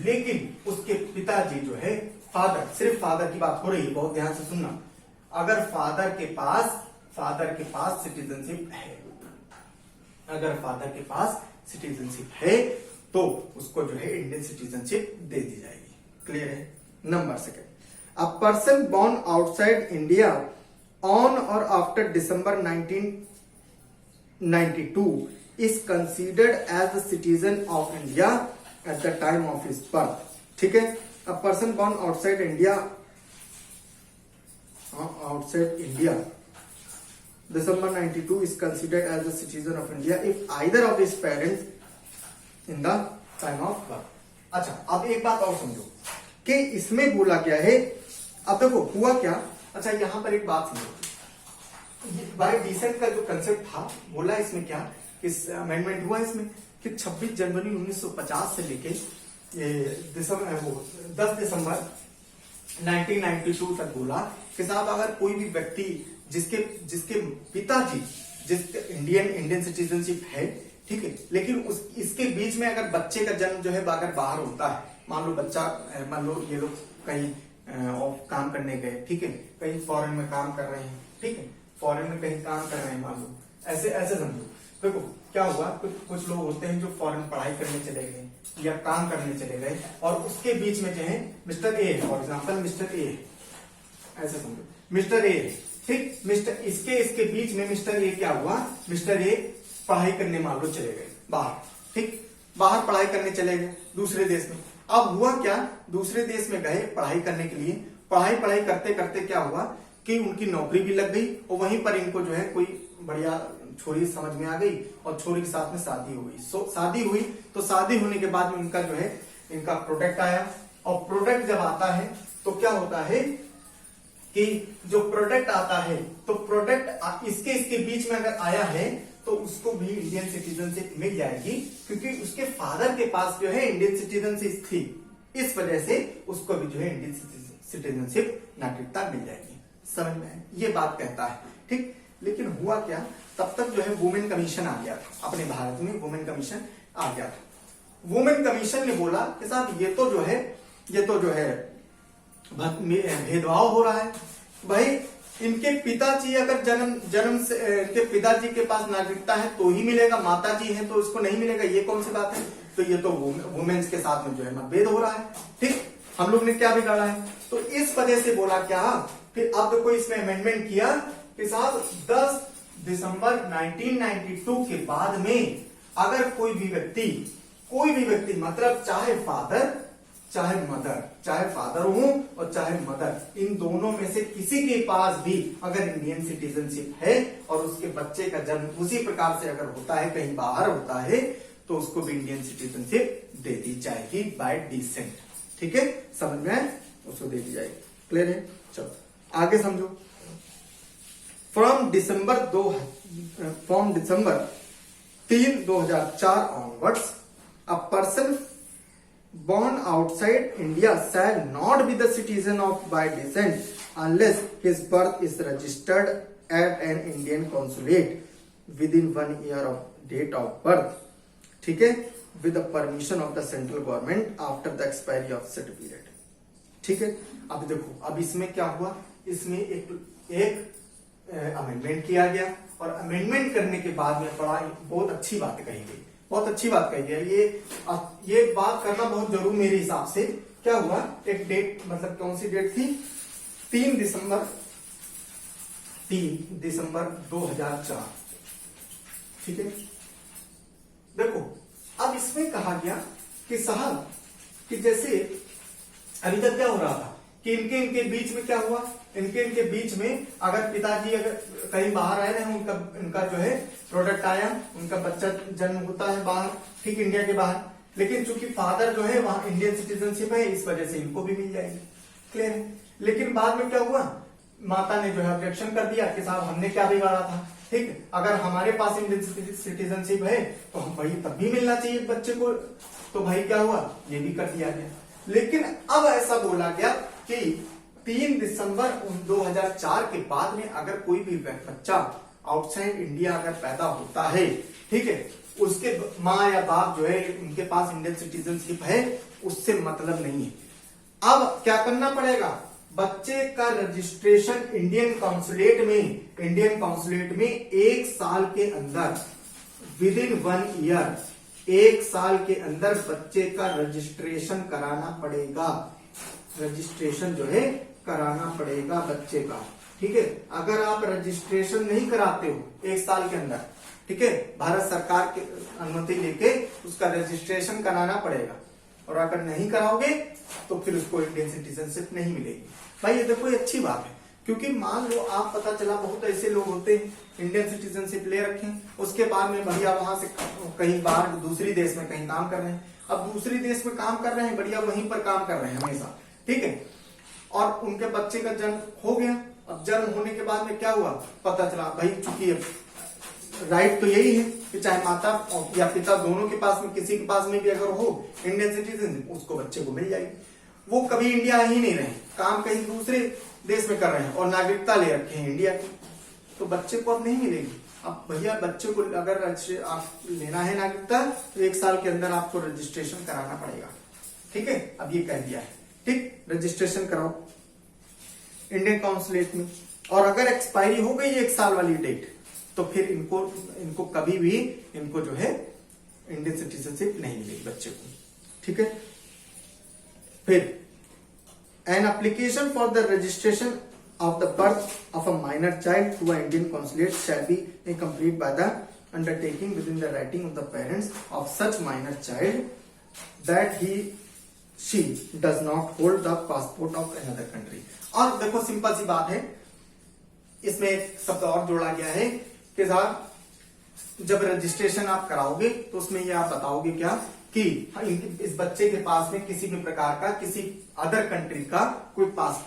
लेकिन उसके पिताजी जो है, फादर, सिर्फ फादर की बात हो रही है, बहुत ध्यान से सुनना, अगर फादर के पास सिटीजनशिप है, अगर फादर के पास सिटीजनशिप है तो उसको जो है इंडियन सिटीजनशिप दे दी जाएगी। क्लियर है? Number second, a person born outside India on or after December 1992 is considered as the citizen of India at the time of his birth, ठीक है। A person born outside India December 92 is considered as a citizen of India if either of his parents in the time of birth. अच्छा, अब एक बात और समझो कि इसमें बोला क्या है। अब देखो हुआ क्या, अच्छा यहाँ पर एक बात समझो, बाय डिसेंट का जो कंसेप्ट था, बोला इसमें क्या, किस अमेंडमेंट हुआ इसमें कि 26 जनवरी 1950 से लेके 10 दिसंबर 1992 तक बोला कि साहब अगर कोई भी व्यक्ति जिसके पिताजी इंडियन सिटीजनशिप है, ठीक है, लेकिन इसके बीच में अगर बच्चे का जन्म जो है अगर बाहर होता है, मान लो ये लोग कहीं काम करने गए, ठीक है, कहीं फॉरेन में काम कर रहे हैं, ठीक है, फॉरेन में कहीं काम कर रहे हैं, मान लो ऐसे समझो। देखो क्या हुआ, कुछ लोग होते हैं जो फॉरेन पढ़ाई करने चले गए या काम करने चले गए, और उसके बीच में जो है mister A, for example mister A, ऐसे समझो मिस्टर ए, ठीक, इसके बीच में मिस्टर ए क्या हुआ, मिस्टर ए पढ़ाई करने मान लो चले गए बाहर, ठीक, बाहर पढ़ाई करने चले गए दूसरे देश में। अब हुआ क्या, दूसरे देश में गए पढ़ाई करने के लिए, पढ़ाई करते करते क्या हुआ कि उनकी नौकरी भी लग गई, और वहीं पर इनको जो है कोई बढ़िया छोरी समझ में आ गई, और छोरी के साथ में शादी हो गई। शादी हुई तो शादी होने के बाद में इनका जो है इनका प्रोडक्ट आया, और प्रोडक्ट जब आता है तो क्या होता है कि जो प्रोडक्ट आता है, तो प्रोडक्ट इसके बीच में अगर आया है तो उसको भी इंडियन सिटीजनशिप मिल जाएगी, क्योंकि उसके फादर के पास जो है इंडियन सिटीजनशिप थी, इस वजह से उसको भी जो है इंडियन सिटीजनशिप नागरिकता मिल जाएगी। समझ में? ये बात कहता है, ठीक। लेकिन हुआ क्या, तब तक जो है वुमेन कमीशन आ गया था, अपने भारत में वुमेन कमीशन आ गया था। वुमेन कमीशन ने बोला कि साहब ये तो जो है भेदभाव हो रहा है भाई, इनके पिताजी अगर जन्म से इनके पिताजी के पास नागरिकता है तो ही मिलेगा, माताजी है तो इसको नहीं मिलेगा, ये कौन सी बात है। तो ये तो वुमेन्स के साथ में जो है मतभेद हो रहा है, ठीक। हम लोग ने क्या बिगाड़ा है, तो इस वजह से बोला क्या, फिर अब तो कोई इसमें अमेंडमेंट किया कि साहब 10 दिसंबर 1992 के बाद में अगर कोई भी व्यक्ति मतलब चाहे फादर हो और चाहे मदर, इन दोनों में से किसी के पास भी अगर इंडियन सिटीजनशिप है और उसके बच्चे का जन्म उसी प्रकार से अगर होता है, कहीं बाहर होता है, तो उसको भी इंडियन सिटीजनशिप दे दी जाएगी बाय डिसेंट, ठीक है, समझ में, उसको दे दी जाएगी। क्लियर है? चलो आगे समझो। From December 3 2004 onwards a person born outside India shall not be the citizen of by descent unless his birth is registered at an Indian consulate with in 1 year of date of birth, ठीक है, with the permission of the central government after the expiry of set period, ठीक है। अब देखो, अब इसमें क्या हुआ, इसमें एक अमेंडमेंट किया गया, और अमेंडमेंट करने के बाद में बड़ा बहुत अच्छी बात कही गई, बहुत अच्छी बात कही गई। ये बात करना बहुत जरूरी मेरे हिसाब से। क्या हुआ, एक डेट, मतलब कौन सी डेट थी, 3 दिसंबर 2004, ठीक है। देखो, अब इसमें कहा गया कि साहब, कि जैसे अभी तक क्या हो रहा था कि इनके बीच में क्या हुआ, इनके बीच में अगर पिताजी अगर कहीं बाहर आए ना, उनका जो है प्रोडक्ट आया, उनका बच्चा जन्म होता है बाहर, ठीक, इंडिया के बाहर, लेकिन चूंकि फादर जो है वहां इंडियन सिटीजनशिप है, इस वजह से इनको भी मिल जाएगी, क्लियर है। लेकिन बाद में क्या हुआ, माता ने जो है ऑब्जेक्शन कर दिया कि साहब हमने क्या बिगाड़ा था, ठीक, अगर हमारे पास इंडियन सिटीजनशिप है तो हम भाई तब भी मिलना चाहिए बच्चे को, तो भाई क्या हुआ, ये भी कर दिया गया। लेकिन अब ऐसा बोला गया कि 3 दिसंबर 2004 के बाद में अगर कोई भी बच्चा आउटसाइड इंडिया अगर पैदा होता है, ठीक है, उसके माँ या बाप जो है उनके पास इंडियन सिटीजनशिप है, उससे मतलब नहीं है। अब क्या करना पड़ेगा, बच्चे का रजिस्ट्रेशन इंडियन काउंसुलेट में 1 साल के अंदर, विद इन 1 ईयर, 1 साल के अंदर बच्चे का रजिस्ट्रेशन कराना पड़ेगा, रजिस्ट्रेशन जो है कराना पड़ेगा बच्चे का, ठीक है। अगर आप रजिस्ट्रेशन नहीं कराते हो 1 साल के अंदर, ठीक है, भारत सरकार की अनुमति लेके उसका रजिस्ट्रेशन कराना पड़ेगा, और अगर नहीं कराओगे तो फिर उसको इंडियन सिटीजनशिप नहीं मिलेगी। भाई ये देखो, ये अच्छी बात है, क्योंकि मान लो आप, पता चला बहुत ऐसे लोग होते हैं इंडियन सिटीजनशिप ले रखे, उसके बाद में बढ़िया वहां से कहीं बाहर दूसरी देश में कहीं काम कर रहे हैं, अब दूसरी देश में काम कर रहे हैं, बढ़िया वहीं पर काम कर रहे हैं हमेशा, ठीक है, और उनके बच्चे का जन्म हो गया। अब जन्म होने के बाद में क्या हुआ, पता चला भाई, चूंकि राइट तो यही है कि चाहे माता या पिता दोनों के पास में, किसी के पास में भी अगर हो इंडियन सिटीजन, उसको बच्चे को मिल जाएगी। वो कभी इंडिया ही नहीं रहे, काम कहीं दूसरे देश में कर रहे हैं और नागरिकता ले रखे हैं इंडिया की, तो बच्चे को अब नहीं मिलेगी। अब भैया बच्चे को अगर आप लेना है नागरिकता, तो 1 साल के अंदर आपको रजिस्ट्रेशन कराना पड़ेगा, ठीक है। अब ये कह दिया है, ठीक, रजिस्ट्रेशन कराओ इंडियन काउंसुलेट में, और अगर एक्सपायरी हो गई 1 साल वाली डेट, तो फिर इनको कभी भी इनको जो है इंडियन सिटीजनशिप नहीं मिलेगी बच्चे को, ठीक है। फिर an application for the registration of the birth of a minor child to an Indian consulate shall be complete by the undertaking within the writing of the parents of such minor child that she does not hold the passport of another country। और देखो simple सी बात है, इसमें एक शब्द और जोड़ा गया है कि साहब जब रजिस्ट्रेशन आप कराओगे तो उसमें ये आप बताओगे क्या कि इस बच्चे के पास में किसी भी प्रकार का, किसी अदर कंट्री का कोई पासपोर्ट